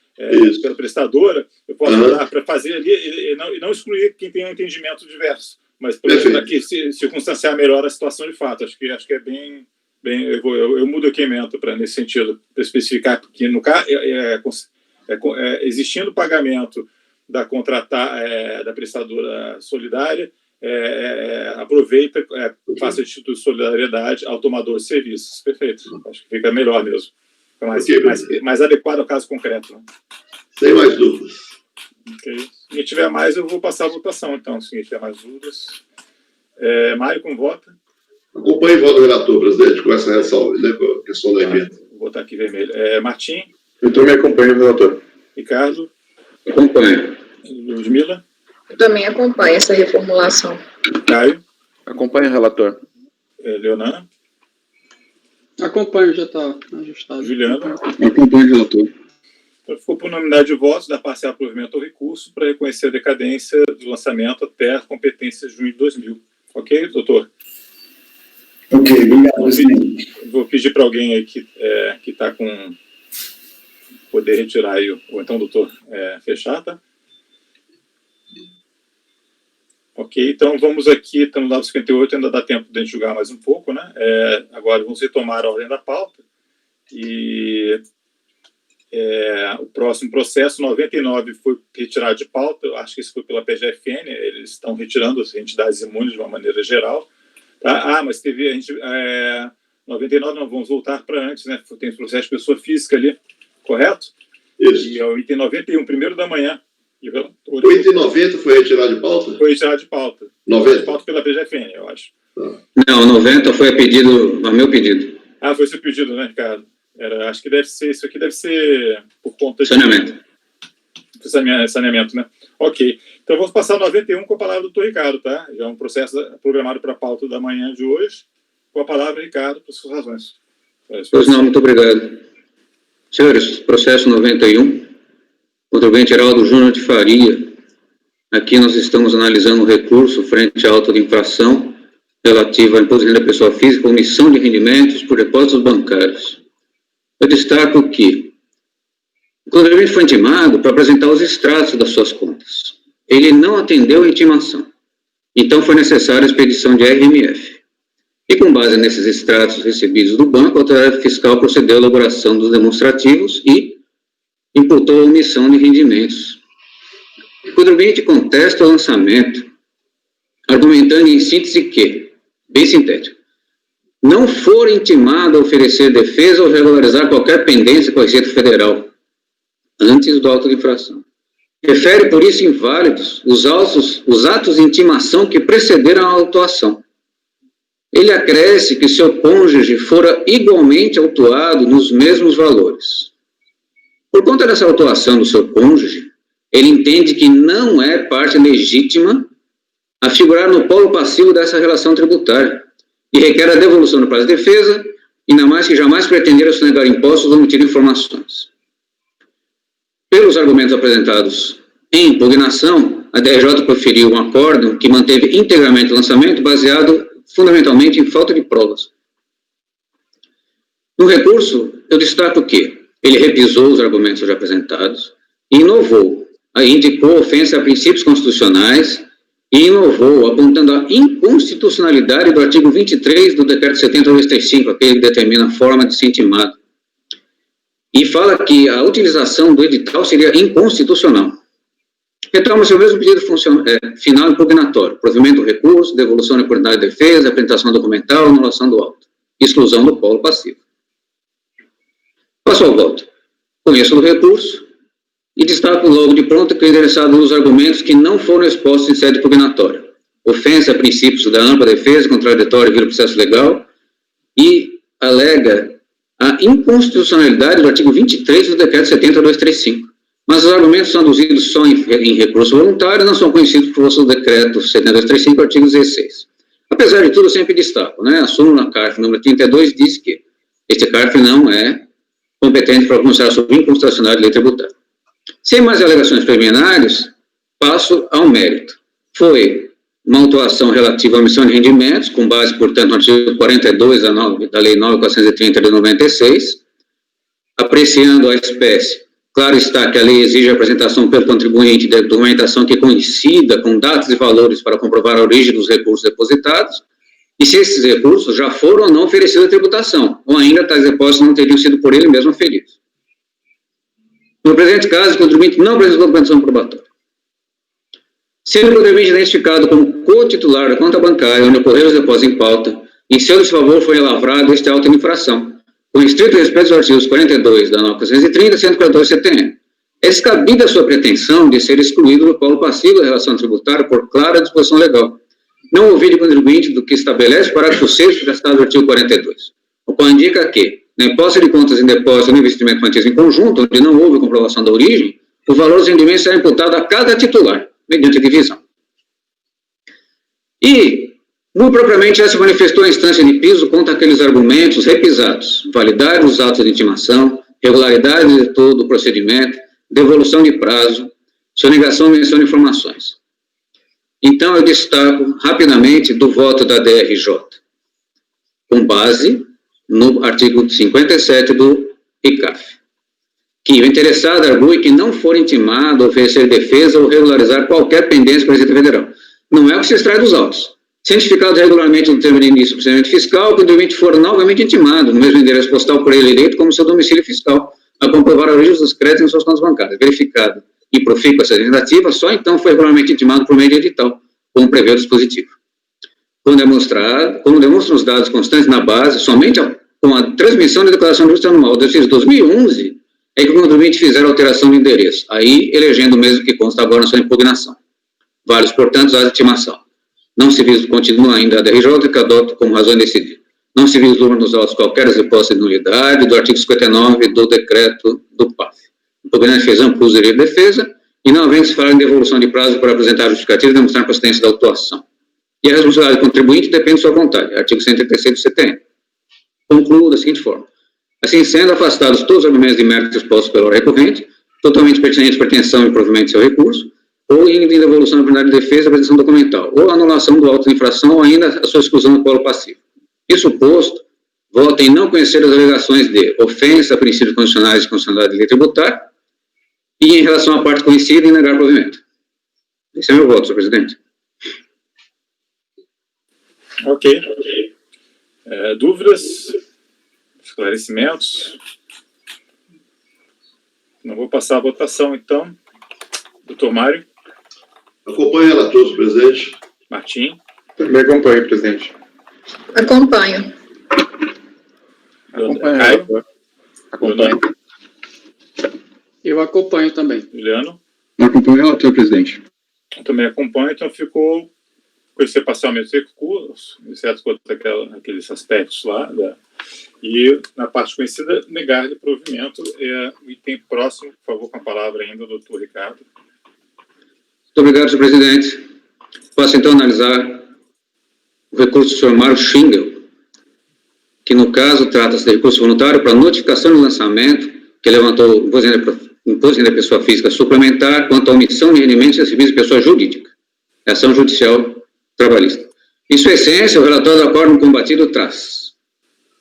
pela prestadora, eu posso dar para fazer ali e não excluir quem tem um entendimento diverso, mas para que circunstanciar melhor a situação de fato. Acho que é bem eu mudo aqui a emenda nesse sentido, para especificar que no caso existindo pagamento da da prestadora solidária, aproveita, faça título de solidariedade ao tomador de serviços. Perfeito. Acho que fica melhor mesmo. Mais adequado ao caso concreto. Né? Sem mais dúvidas. Okay. Se tiver mais, eu vou passar a votação, então. Se tiver mais dúvidas. Mário, como vota? Acompanhe o voto do relator, presidente, com essa ressalva, né, com a questão da emenda. Vou botar aqui vermelho. Martim? Eu também acompanho o relator. Ricardo? Acompanho. Ludmila? Eu também acompanho essa reformulação. Caio? Acompanho o relator. Leonana? Acompanho, já está ajustado. Juliana? Acompanho o relator. Então, ficou por unanimidade de votos da parcial provimento ao recurso para reconhecer a decadência do lançamento até a competência de junho de 2000. Ok, doutor? Ok, obrigado, presidente. Vou pedir para alguém aí que está com poder retirar aí, ou então, doutor, fechar, tá? Ok, então vamos aqui, estamos no lado 58, ainda dá tempo de a gente julgar mais um pouco, né? Agora vamos retomar a ordem da pauta e O próximo processo, 99, foi retirado de pauta, eu acho que isso foi pela PGFN, eles estão retirando as entidades imunes de uma maneira geral. Tá? Mas teve, 99, não, vamos voltar para antes, né? Tem o processo de pessoa física ali, correto? Isso. E é o item 91, primeiro da manhã. O item 90 foi retirado de pauta? Foi retirado de pauta. 90? De pauta pela PGFN, eu acho. Não, 90 foi a meu pedido. Foi seu pedido, né, Ricardo? Acho que isso aqui deve ser por conta de... Saneamento, né? Ok. Então, vamos passar ao 91 com a palavra do doutor Ricardo, tá? Já é um processo programado para a pauta da manhã de hoje. Com a palavra, Ricardo, por suas razões. Pois não, muito obrigado. Senhores, processo 91, contribuinte Heraldo Júnior de Faria. Aqui nós estamos analisando o recurso frente à auto de infração relativa ao imposto de renda pessoa física, omissão de rendimentos por depósitos bancários. Eu destaco que o contribuinte foi intimado para apresentar os extratos das suas contas. Ele não atendeu a intimação. Então, foi necessária a expedição de RMF. E, com base nesses extratos recebidos do banco, a autoridade fiscal procedeu à elaboração dos demonstrativos e imputou a omissão de rendimentos. O contribuinte contesta o lançamento, argumentando em síntese que, bem sintético, não for intimado a oferecer defesa ou regularizar qualquer pendência com a Receita Federal antes do auto de infração. Refere, por isso, inválidos os atos de intimação que precederam a autuação. Ele acresce que seu cônjuge fora igualmente autuado nos mesmos valores. Por conta dessa autuação do seu cônjuge, ele entende que não é parte legítima a figurar no polo passivo dessa relação tributária e requer a devolução do prazo de defesa, ainda mais que jamais pretenderam sonegar impostos ou omitir informações. Pelos argumentos apresentados em impugnação, a DRJ proferiu um acórdão que manteve integralmente o lançamento, baseado fundamentalmente em falta de provas. No recurso, eu destaco que ele repisou os argumentos já apresentados, inovou, indicou ofensa a princípios constitucionais e inovou, apontando a inconstitucionalidade do artigo 23 do Decreto 70/235, aquele que determina a forma de ser intimado. E fala que a utilização do edital seria inconstitucional. Retoma-se o mesmo pedido final impugnatório: provimento do recurso, devolução da oportunidade de defesa, apresentação documental, anulação do auto, exclusão do polo passivo. Passo ao voto. Conheço o recurso e destaco logo de pronto que é interessado nos argumentos que não foram expostos em sede impugnatória: ofensa a princípios da ampla defesa, contraditório via processo legal, e alega a inconstitucionalidade do artigo 23 do Decreto 70/235. Mas os argumentos são aduzidos só em recurso voluntário e não são conhecidos por vosso Decreto 70/235, artigo 16. Apesar de tudo, eu sempre destaco, a súmula CARF número 32 diz que este CARF não é competente para pronunciar sobre inconstitucionalidade de lei tributária. Sem mais alegações preliminares, passo ao mérito. Foi uma autuação relativa à omissão de rendimentos, com base, portanto, no artigo 42 da Lei 9.430 de 96, apreciando a espécie. Claro está que a lei exige a apresentação pelo contribuinte de documentação que coincida com dados e valores para comprovar a origem dos recursos depositados, e se esses recursos já foram ou não oferecidos à tributação, ou ainda tais depósitos não teriam sido por ele mesmo oferidos. No presente caso, o contribuinte não apresentou documentação probatória. Sendo o contribuinte identificado como co-titular da conta bancária, onde ocorreram os depósitos em pauta, em seu desfavor foi elavrado este auto de infração, com estrito respeito aos artigos 42 da 9.430 e 142 CTN. É descabida a sua pretensão de ser excluído do polo passivo da relação tributária por clara disposição legal, não ouvir de contribuinte do que estabelece o parágrafo 6º tratado do artigo 42, o qual indica que, na imposta de contas em depósito no investimento mantido em conjunto, onde não houve comprovação da origem, o valor dos rendimentos será imputado a cada titular, mediante divisão. E, muito propriamente, já se manifestou a instância de piso contra aqueles argumentos repisados: validade dos atos de intimação, regularidade de todo o procedimento, devolução de prazo, sonegação ou menção de informações. Então, eu destaco rapidamente do voto da DRJ, com base no artigo 57 do ICAF, que o interessado argue que não for intimado a oferecer defesa ou regularizar qualquer pendência com a Receita Federal. Não é o que se extrai dos autos. Cientificado regularmente no termo de início do procedimento fiscal, o contribuinte for novamente intimado, no mesmo endereço postal por ele eleito como seu domicílio fiscal, a comprovar a origem dos créditos em suas contas bancárias. Verificado e profícua essa tentativa, só então foi regularmente intimado por meio de edital, como prevê o dispositivo. Como demonstram os dados constantes na base, somente com a transmissão da declaração de justiça anual de 2011 é que o contribuinte fizeram alteração de endereço, aí elegendo o mesmo que consta agora na sua impugnação. Vários, portanto, a estimação. Não se continua ainda a DRJ, que adota como razão de decidir. Não se vislumbra nos autos qualquer hipótese de nulidade do artigo 59 do decreto do PAF. O impugnante fez amplo uso do direito de defesa e não havendo se falar em devolução de prazo para apresentar a justificativa e demonstrar a procedência da autuação. E a responsabilidade do contribuinte depende de sua vontade, artigo 136 do CTN. Concluo da seguinte forma. Assim sendo, afastados todos os argumentos de mérito expostos pelo recorrente, totalmente pertinentes para pretensão e provimento de seu recurso, ou indo em devolução da penalidade de defesa, apresentação documental, ou anulação do auto de infração, ou ainda a sua exclusão do polo passivo. Isso posto, voto em não conhecer as alegações de ofensa a princípios constitucionais de constitucionalidade de lei tributária e em relação à parte conhecida em negar provimento. Esse é meu voto, senhor presidente. Ok. Dúvidas? Esclarecimentos? Não vou passar a votação, então. Doutor Mário? Acompanho o relator, senhor presidente. Martim? Também acompanho, presidente. Acompanho. Caio? Acompanho. Eu acompanho também. Juliano? Acompanho o relator, presidente. Eu também acompanho, então ficou conhecer parcialmente o recurso, exceto quanto aqueles aspectos lá, e na parte conhecida, negar de provimento. O item próximo, por favor, com a palavra ainda, doutor Ricardo. Muito obrigado, senhor presidente. Posso então analisar o recurso do senhor Mário Schingel, que no caso trata-se de recurso voluntário para notificação de lançamento, que levantou imposto de pessoa física suplementar quanto à omissão de rendimentos recebidos de pessoa jurídica, ação judicial trabalhista. Em sua essência, o relatório do acórdão combatido traz: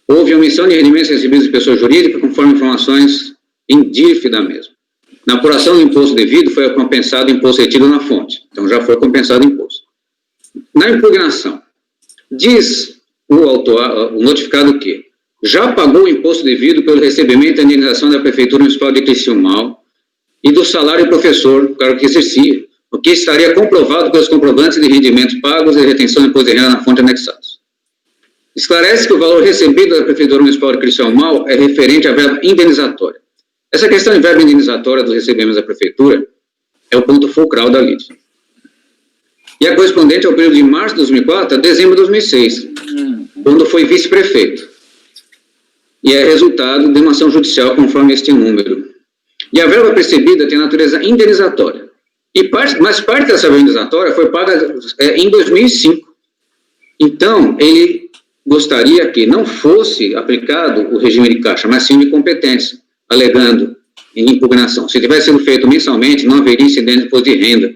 houve omissão de rendimentos recebidos de pessoa jurídica conforme informações em DIF da mesma. Na apuração do imposto devido, foi compensado o imposto retido na fonte. Então, já foi compensado o imposto. Na impugnação, diz o notificado que já pagou o imposto devido pelo recebimento da indenização da Prefeitura Municipal de Criciúmal e do salário do professor, cargo que exercia, o que estaria comprovado pelos comprovantes de rendimentos pagos e retenção de imposto de renda na fonte anexados. Esclarece que o valor recebido da Prefeitura Municipal de Criciúmal é referente à verba indenizatória. Essa questão de verba indenizatória dos recebimentos da Prefeitura é o ponto fulcral da lide. E é correspondente ao período de março de 2004 a dezembro de 2006, quando foi vice-prefeito. E é resultado de uma ação judicial conforme este número. E a verba percebida tem natureza indenizatória. Mas parte dessa verba indenizatória foi paga em 2005. Então, ele gostaria que não fosse aplicado o regime de caixa, mas sim de competência, alegando em impugnação. Se tivesse sido feito mensalmente, não haveria incidente de imposto de renda.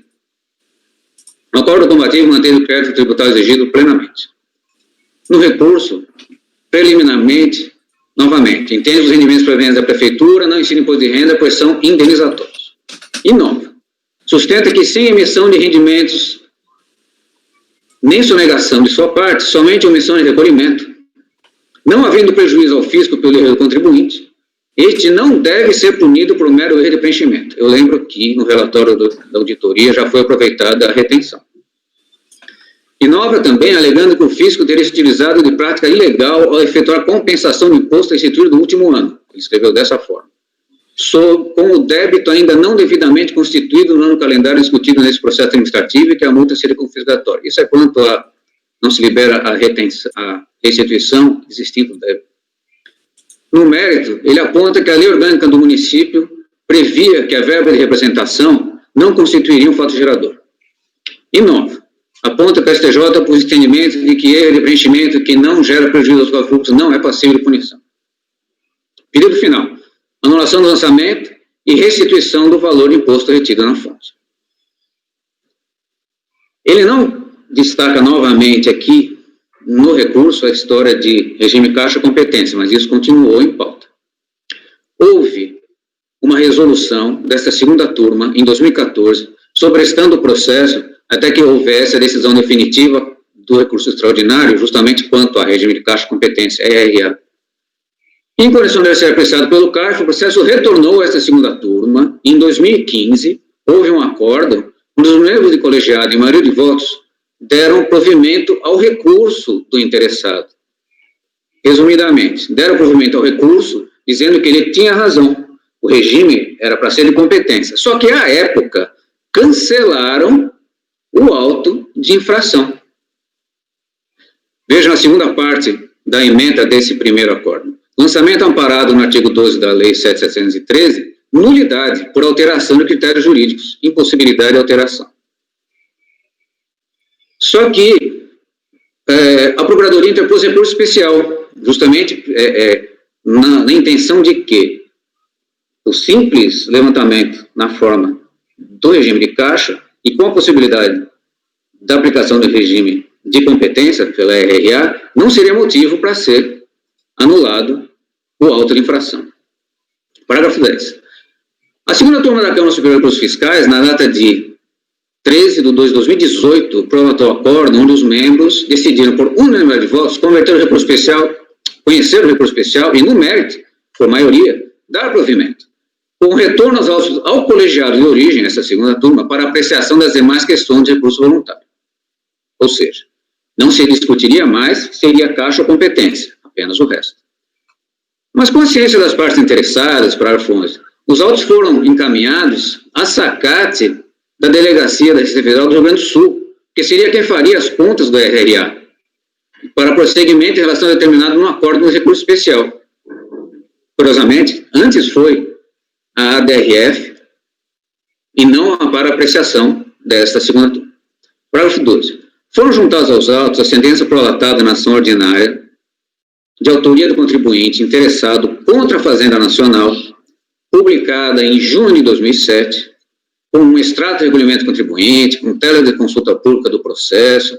O acordo combativo mantém o crédito tributário exigido plenamente. No recurso, preliminarmente, novamente, entende os rendimentos provenientes da Prefeitura, não incide imposto de renda, pois são indenizatórios. E nova, sustenta que sem emissão de rendimentos, nem sonegação de sua parte, somente omissão de recolhimento, não havendo prejuízo ao fisco pelo erro do contribuinte, este não deve ser punido por mero erro de preenchimento. Eu lembro que no relatório da auditoria já foi aproveitada a retenção. Inova também alegando que o fisco teria se utilizado de prática ilegal ao efetuar compensação do imposto instituído no último ano. Ele escreveu dessa forma. Com o débito ainda não devidamente constituído no ano calendário discutido nesse processo administrativo e que a multa seria confiscatória. Isso é quanto a não se libera a restituição existindo do débito. No mérito, ele aponta que a lei orgânica do município previa que a verba de representação não constituiria um fato gerador. E nova, aponta que a STJ pôs entendimento de que erro de preenchimento que não gera prejuízo aos cofres públicos não é passível de punição. Pedido final, anulação do lançamento e restituição do valor de imposto retido na fonte. Ele não destaca novamente aqui no recurso a história de regime caixa competência, mas isso continuou em pauta. Houve uma resolução desta segunda turma, em 2014, sobrestando o processo até que houvesse a decisão definitiva do recurso extraordinário, justamente quanto a regime de caixa competência, ERA. Em condição de ser apreciado pelo CARF, o processo retornou a esta segunda turma. Em 2015, houve um acordo onde os membros de colegiado, em maioria de votos, deram provimento ao recurso do interessado. Resumidamente, deram provimento ao recurso, dizendo que ele tinha razão. O regime era para ser de competência. Só que, à época, cancelaram o auto de infração. Vejam a segunda parte da emenda desse primeiro acordo. Lançamento amparado no artigo 12 da Lei 7.713, nulidade por alteração de critérios jurídicos, impossibilidade de alteração. Só que a Procuradoria interpôs recurso especial, justamente na intenção de que o simples levantamento na forma do regime de caixa e com a possibilidade da aplicação do regime de competência pela RRA não seria motivo para ser anulado o auto de infração. Parágrafo 10. A segunda turma da Câmara Superior de Recursos Fiscais, na data de 13/2/2018, provatou o acordo onde os membros decidiram, por unanimidade de votos, conhecer o recurso especial e, no mérito, por maioria, dar provimento, com retorno aos autos ao colegiado de origem, essa segunda turma, para apreciação das demais questões de recurso voluntário. Ou seja, não se discutiria mais se seria caixa ou competência, apenas o resto. Mas com a ciência das partes interessadas, parágrafo 11, os autos foram encaminhados a SACAT da Delegacia da Receita Federal do Rio Grande do Sul, que seria quem faria as contas do RRA, para prosseguimento em relação a determinado no acordo no recurso especial. Curiosamente, antes foi a ADRF e não para apreciação desta segunda turma. Parágrafo 12. Foram juntados aos autos a sentença prolatada na ação ordinária de autoria do contribuinte interessado contra a Fazenda Nacional, publicada em junho de 2007, com um extrato de recolhimento contribuinte, com tela de consulta pública do processo,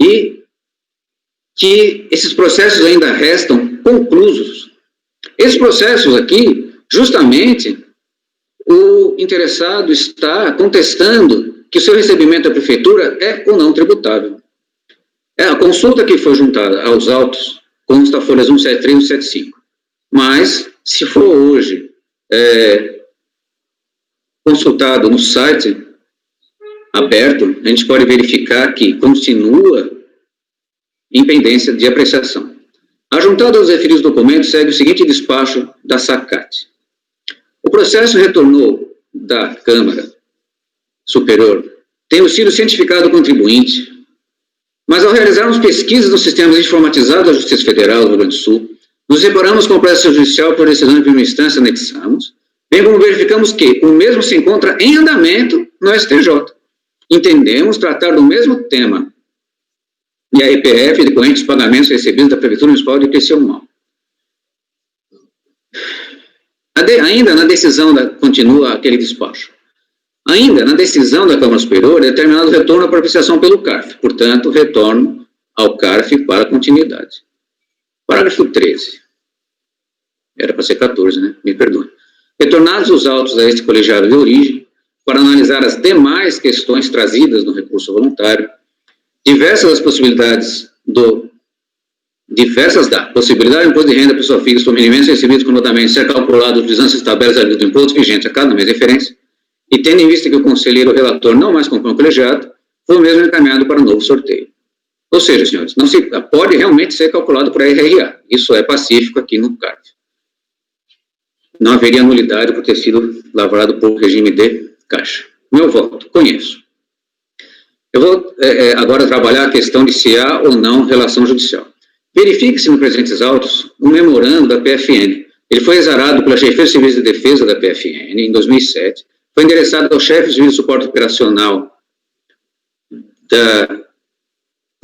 e que esses processos ainda restam conclusos. Esses processos aqui, justamente, o interessado está contestando que o seu recebimento da prefeitura é ou não tributável. A consulta que foi juntada aos autos consta folhas 173 e 175. Mas, se for hoje consultado no site aberto, a gente pode verificar que continua em pendência de apreciação. Ajuntado aos referidos documentos, segue o seguinte despacho da SACAT. O processo retornou da Câmara Superior, tendo sido cientificado o contribuinte, mas ao realizarmos pesquisas nos sistemas informatizados da Justiça Federal do Rio Grande do Sul, nos deparamos com o processo judicial por decisão de primeira instância, anexamos, bem como verificamos que o mesmo se encontra em andamento no STJ. Entendemos tratar do mesmo tema e a EPF decorrente dos pagamentos recebidos da Prefeitura Municipal de Criciúma. Ainda na decisão continua aquele despacho. Ainda na decisão da Câmara Superior é determinado o retorno à apreciação pelo CARF, portanto, retorno ao CARF para continuidade. Parágrafo 13. Era para ser 14, né? Me perdoe. Retornados os autos a este colegiado de origem, para analisar as demais questões trazidas no recurso voluntário, diversas da possibilidade do imposto de renda pessoa física sobre rendimentos recebidos comodamente ser calculado utilizando as tabelas do imposto vigente a cada mês de referência, e tendo em vista que o conselheiro relator não mais compõe o colegiado, foi o mesmo encaminhado para novo sorteio. Ou seja, senhores, pode realmente ser calculado por RRA. Isso é pacífico aqui no CARF. Não haveria nulidade por ter sido lavrado por regime de caixa. Meu voto, conheço. Eu vou agora trabalhar a questão de se há ou não relação judicial. Verifique-se no presentes autos um memorando da PFN. Ele foi exarado pela Chefia de Serviço de Defesa da PFN em 2007, foi endereçado ao chefe de serviço de suporte operacional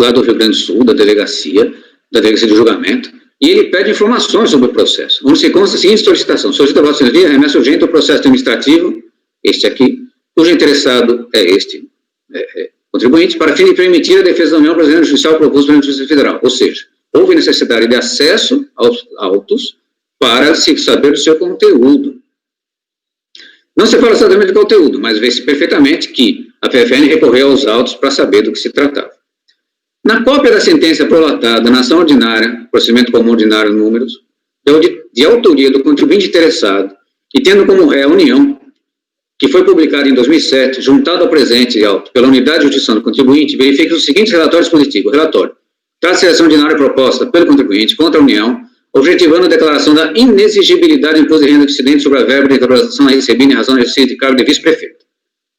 lá do Rio Grande do Sul, da delegacia de julgamento, e ele pede informações sobre o processo, onde se consta a seguinte solicitação: solicita a Vossa Senhoria remessa urgente ao processo administrativo, este aqui, cujo interessado é este contribuinte, para fim de permitir a defesa da União Brasileira Judicial proposta pela Justiça Federal. Ou seja, houve necessidade de acesso aos autos para se saber do seu conteúdo. Não se fala exatamente do conteúdo, mas vê-se perfeitamente que a PFN recorreu aos autos para saber do que se tratava. Na cópia da sentença prolatada na ação ordinária, procedimento comum ordinário números, de autoria do contribuinte interessado e tendo como ré a União, que foi publicado em 2007, juntado ao presente e auto pela Unidade de Jurisdição do Contribuinte, verifica os seguintes relatórios positivos. Relatório: trata-se de ação ordinária proposta pelo contribuinte contra a União, objetivando a declaração da inexigibilidade do imposto de renda excedente sobre a verba de interpretação recebida em razão do exercício de cargo de vice-prefeito.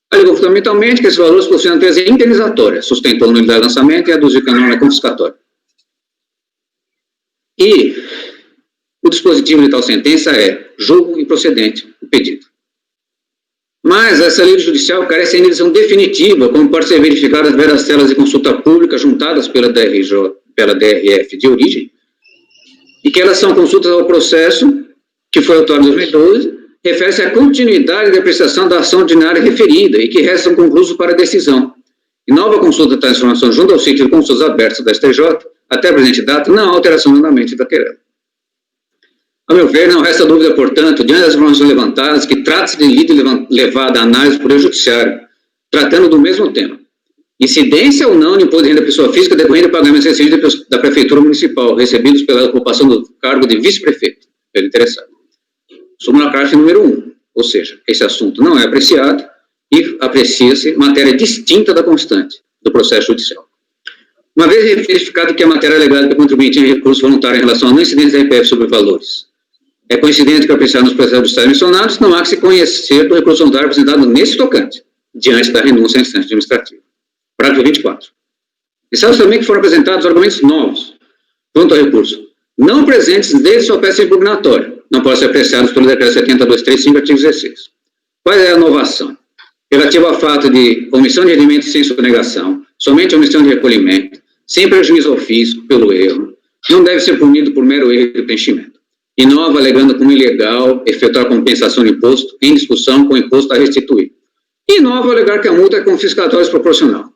Alegou fundamentalmente que esses valores possuem natureza indenizatória, sustentou a nulidade de lançamento e aduziu que a norma é confiscatória. E o dispositivo de tal sentença é julgo improcedente o pedido. Mas essa lei judicial carece ainda de decisão definitiva, como pode ser verificada através das telas de consulta pública juntadas pela DRF de origem, e que elas são consultas ao processo, que foi autuado em 2012, refere-se à continuidade da apreciação da ação ordinária referida e que restam conclusos para decisão. E nova consulta de transformação junto ao sítio de consultas abertas da STJ, até a presente data, não há alteração no andamento da querela. A meu ver, não resta dúvida, portanto, diante das informações levantadas, que trata-se de lide levada à análise do Poder Judiciário, tratando do mesmo tema. Incidência ou não de imposto de renda da pessoa física decorrente do pagamento recente da Prefeitura Municipal, recebidos pela ocupação do cargo de vice-prefeito, pelo interessado. Súmula CARF número 1, ou seja, esse assunto não é apreciado e aprecia-se matéria distinta da constante do processo judicial. Uma vez verificado que a matéria alegada pelo contribuinte em recurso voluntário em relação à não incidência da IPF sobre valores é coincidente com a apreciação nos processos judiciais mencionados, não há que se conhecer do recurso voluntário apresentado nesse tocante, diante da renúncia à instância administrativa. Parágrafo 24. Ressalta também que foram apresentados argumentos novos quanto ao recurso, não presentes desde sua peça impugnatória, não podem ser apreciados pelo decreto 70235, artigo 16. Qual é a inovação? Relativa ao fato de omissão de rendimento sem sonegação, somente omissão de recolhimento, sem prejuízo ao fisco pelo erro, não deve ser punido por mero erro de preenchimento. Inova alegando como ilegal efetuar compensação de imposto em discussão com o imposto a restituir. Inova alegar que a multa é confiscatória desproporcional.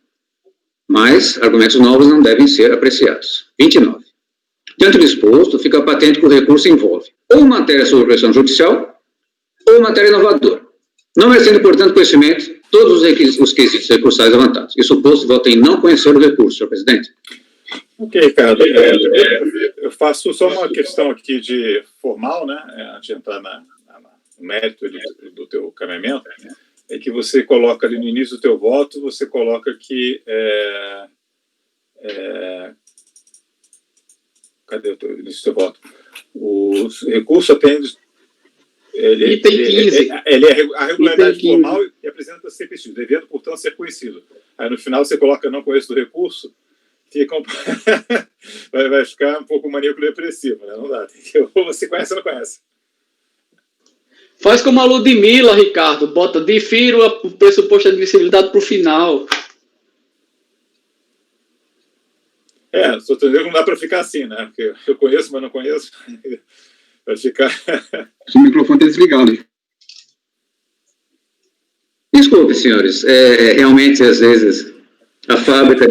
Mas argumentos novos não devem ser apreciados. 29. Diante do exposto, fica patente que o recurso envolve ou matéria sobre pressão judicial ou matéria inovadora, não merecendo, portanto, conhecimento todos os quesitos recursais levantados. E suposto voto em não conhecer o recurso, senhor presidente. Ok, Ricardo. Eu faço só uma questão aqui de formal, né, antes de entrar no mérito do teu caminhamento, é que você coloca ali no início do teu voto, você coloca que cadê o início do teu voto? O recurso atende... Item 15. Ele é a regularidade formal e apresenta ser preciso, devendo, portanto, ser conhecido. Aí, no final, você coloca não conheço do recurso, fica vai ficar um pouco maníaco-depressivo, né? Não dá. Ou você conhece ou não conhece. Faz como a Ludmilla, Ricardo, bota difiro o pressuposto de admissibilidade para o final. Só entendendo que não dá para ficar assim, né? Porque eu conheço, mas não conheço. Vai ficar... O microfone está desligado. Desculpe, senhores. Realmente, às vezes, a fábrica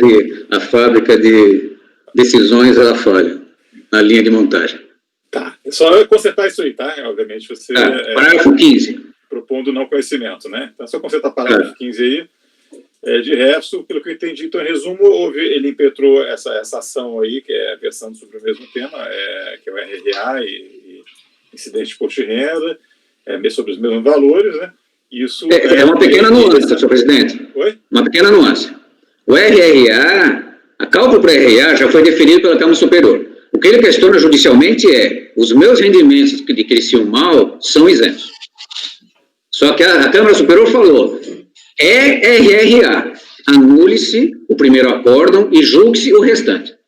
de decisões, ela falha na linha de montagem. Tá. É só consertar isso aí, tá? Obviamente, você... parágrafo 15. Propondo não conhecimento, né? Então, é só consertar parágrafo 15 aí. De resto, pelo que eu entendi, então, em resumo, ele impetrou essa ação aí, que é versando sobre o mesmo tema, que é o RRA e incidente de imposto de renda, sobre os mesmos valores, né? Isso uma pequena nuance, senhor presidente. Oi? Uma pequena nuance. O RRA, a cálculo para RRA já foi definido pela Câmara Superior. O que ele questiona judicialmente os meus rendimentos de Criciúmal são isentos. Só que a Câmara Superior falou, RRA, anule-se o primeiro acórdão e julgue-se o restante.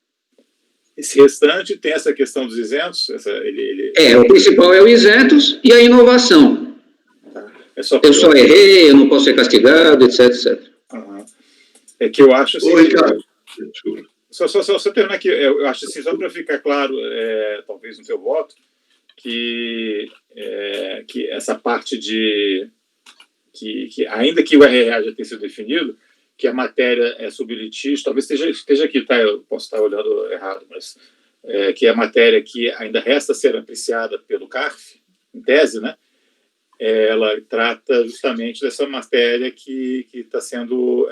Esse restante tem essa questão dos isentos? O principal é o isentos e a inovação. Eu só errei, eu não posso ser castigado, etc, etc. Uhum. É que eu acho assim... Oi, Ricardo. Só terminar aqui, eu acho assim, só para ficar claro, talvez no teu voto, que essa parte de... que ainda que o RRA já tenha sido definido, que a matéria é sobre litígio, talvez esteja aqui, tá? Eu posso estar olhando errado, mas que a matéria que ainda resta ser apreciada pelo CARF, em tese, né? Ela trata justamente dessa matéria que está sendo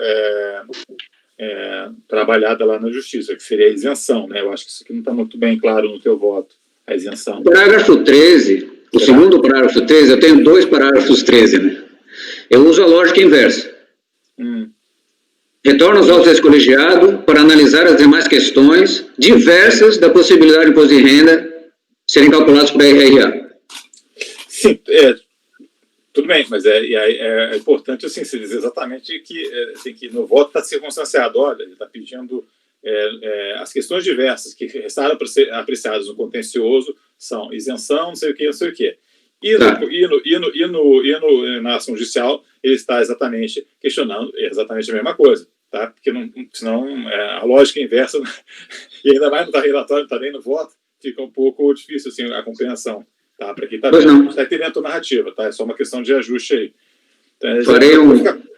trabalhada lá na Justiça, que seria a isenção, né? Eu acho que isso aqui não está muito bem claro no teu voto. a isenção. Parágrafo 13, o segundo parágrafo 13, eu tenho 2 parágrafos 13, né? Eu uso a lógica inversa. Retorno aos autos desse colegiado para analisar as demais questões diversas da possibilidade de imposto de renda serem calculados por RRA. Sim, tudo bem, mas é importante assim, se dizer exatamente que no voto está circunstanciado. Olha, ele está pedindo as questões diversas que restaram para ser apreciadas no contencioso são isenção, não sei o quê. E na ação judicial ele está exatamente questionando exatamente a mesma coisa, tá? Porque senão a lógica inversa, e ainda mais no relatório, não está nem no voto, fica um pouco difícil assim, a compreensão. Tá? Para quem está vendo, está entendendo a narrativa, tá? É só uma questão de ajuste aí. Então,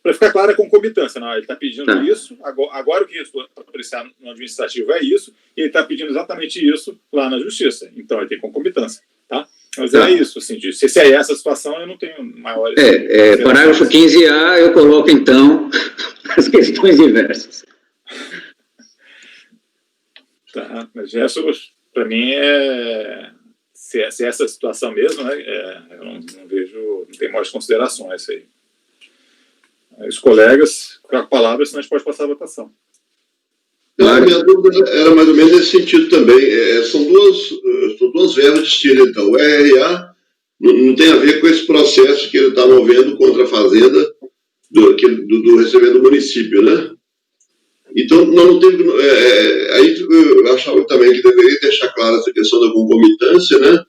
para ficar clara a concomitância, não, ele está pedindo isso, agora o que para apreciar no administrativo é isso, e ele está pedindo exatamente isso lá na justiça. Então, ele tem concomitância, tá? Mas é isso, assim, se é essa a situação, eu não tenho maiores... Parágrafo 15A, eu coloco, então, as questões diversas. Tá, mas isso, para mim, se é essa situação mesmo, né, eu não vejo, não tem maiores considerações aí. Os colegas, com a palavra, senão a gente pode passar a votação. A minha dúvida era mais ou menos nesse sentido também. São duas verbas distintas, então. O RRA não tem a ver com esse processo que ele está movendo contra a Fazenda, do recebimento do município, né? Então, não teve... aí eu achava também que deveria deixar clara essa questão da concomitância, né?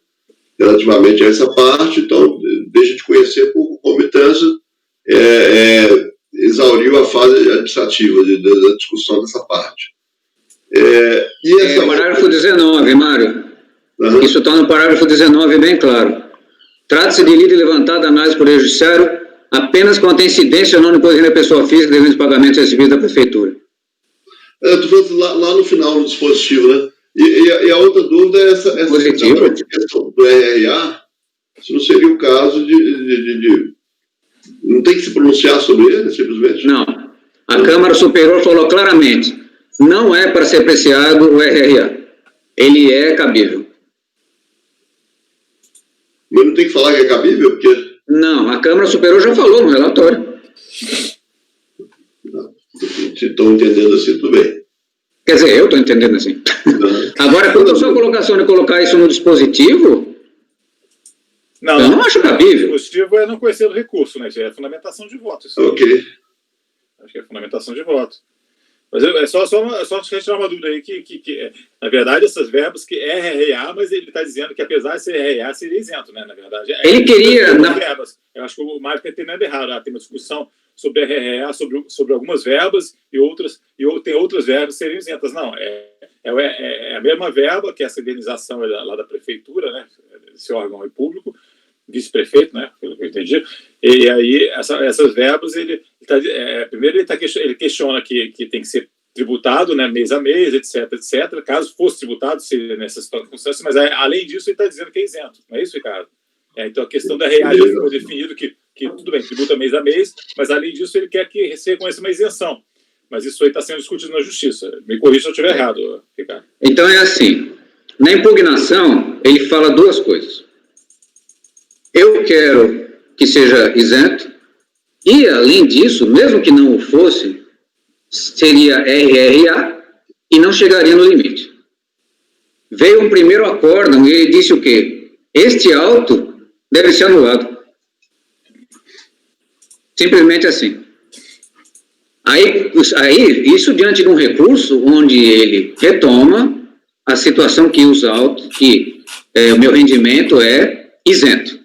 Relativamente a essa parte. Então, deixa de conhecer por concomitância, exauriu a fase administrativa da discussão dessa parte. Parágrafo 19, Mário. Isso está no parágrafo 19, bem claro. Trata-se de lide levantada da análise por judiciário apenas quando tem incidência ou não no imposto de renda da pessoa física devendo os pagamentos recebidos da prefeitura. Tu falando lá no final do dispositivo, né? E a outra dúvida é essa questão do RRA, se não seria o caso de não tem que se pronunciar sobre ele, simplesmente? Não. A Câmara Superior falou claramente, não é para ser apreciado o RRA. Ele é cabível. Mas não tem que falar que é cabível? Porque... Não, a Câmara Superior já falou no relatório. Se estão entendendo assim, tudo bem. Quer dizer, eu estou entendendo assim. Agora, quanto à sua colocação de colocar isso no dispositivo, eu não acho cabível. O dispositivo é não conhecer o recurso, né? É fundamentação de voto. Isso ok. Acho que é fundamentação de voto. Mas é só retirar uma dúvida aí, que na verdade, essas verbas que é RRA, mas ele está dizendo que apesar de ser RRA, seria isento, né? Na verdade, ele queria... verbas. Eu acho que o Mário está entendendo errado. Tem uma discussão sobre RRA, sobre algumas verbas, e tem outras verbas que seriam isentas. Não, é a mesma verba, que é essa indenização lá da prefeitura, né? Esse órgão é público, vice-prefeito, né? Pelo que eu entendi. E aí, essas verbas, primeiro ele questiona que tem que ser tributado, né, mês a mês, etc. Caso fosse tributado, seria nessas circunstâncias, mas além disso, ele está dizendo que é isento. Não é isso, Ricardo? Então, a questão da RRA já ficou definido que tudo bem, tributa mês a mês, mas além disso, ele quer que se reconheça uma isenção. Mas isso aí está sendo discutido na Justiça. Me corrija se eu estiver errado, Ricardo. Então, é assim. Na impugnação, ele fala duas coisas. Eu quero que seja isento, e, além disso, mesmo que não o fosse, seria RRA e não chegaria no limite. Veio um primeiro acórdão e ele disse o quê? Este auto deve ser anulado. Simplesmente assim. Aí, isso diante de um recurso onde ele retoma a situação que os autos, o meu rendimento é isento.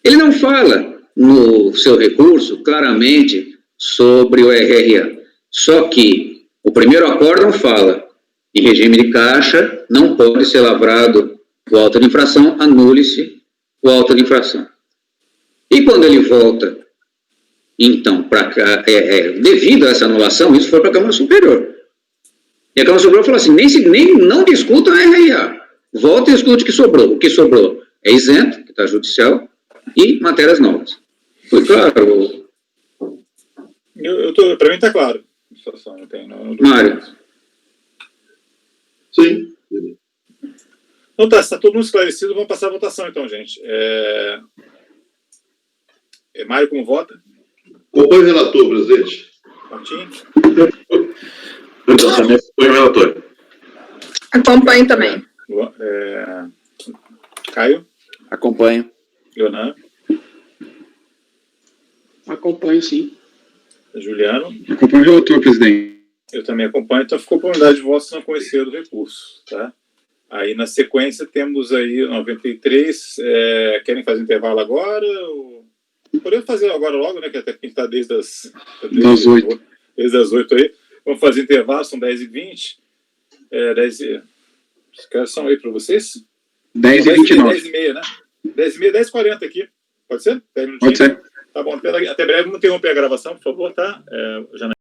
Ele não fala no seu recurso claramente sobre o RRA. Só que o primeiro acórdão fala em regime de caixa, não pode ser lavrado o auto de infração, anule-se o auto de infração. E quando ele volta, então, devido a essa anulação, isso foi para a Câmara Superior. E a Câmara Superior falou assim, não discuta o RRA, volta e discute o que sobrou. O que sobrou é isento, que está judicial, e matérias novas. Foi claro? Para mim está claro. Mário. Sim. Então tá, se está todo mundo esclarecido, vamos passar a votação então, gente. Mário, como vota? Acompanho o relator, presidente. Martim? Eu também acompanho o relator. Acompanho também. Caio? Acompanho. Leonan? Acompanho, sim. Juliano? Acompanho o relator, presidente. Eu também acompanho, então ficou por unidade de votos não conhecer do recurso, tá? Aí, na sequência, temos aí 93. Querem fazer intervalo agora? Ou... Podemos fazer agora logo, né? Que até quem está desde as 8. Desde as 8 aí. Vamos fazer intervalo, são 10h20. 10h. Os caras são aí para vocês? 10h29. 10h30, né? 10h30, 10h40 aqui. Pode ser? 10 minutinhos? Pode ser. Tá bom, até breve. Vamos interromper a gravação, por favor, tá?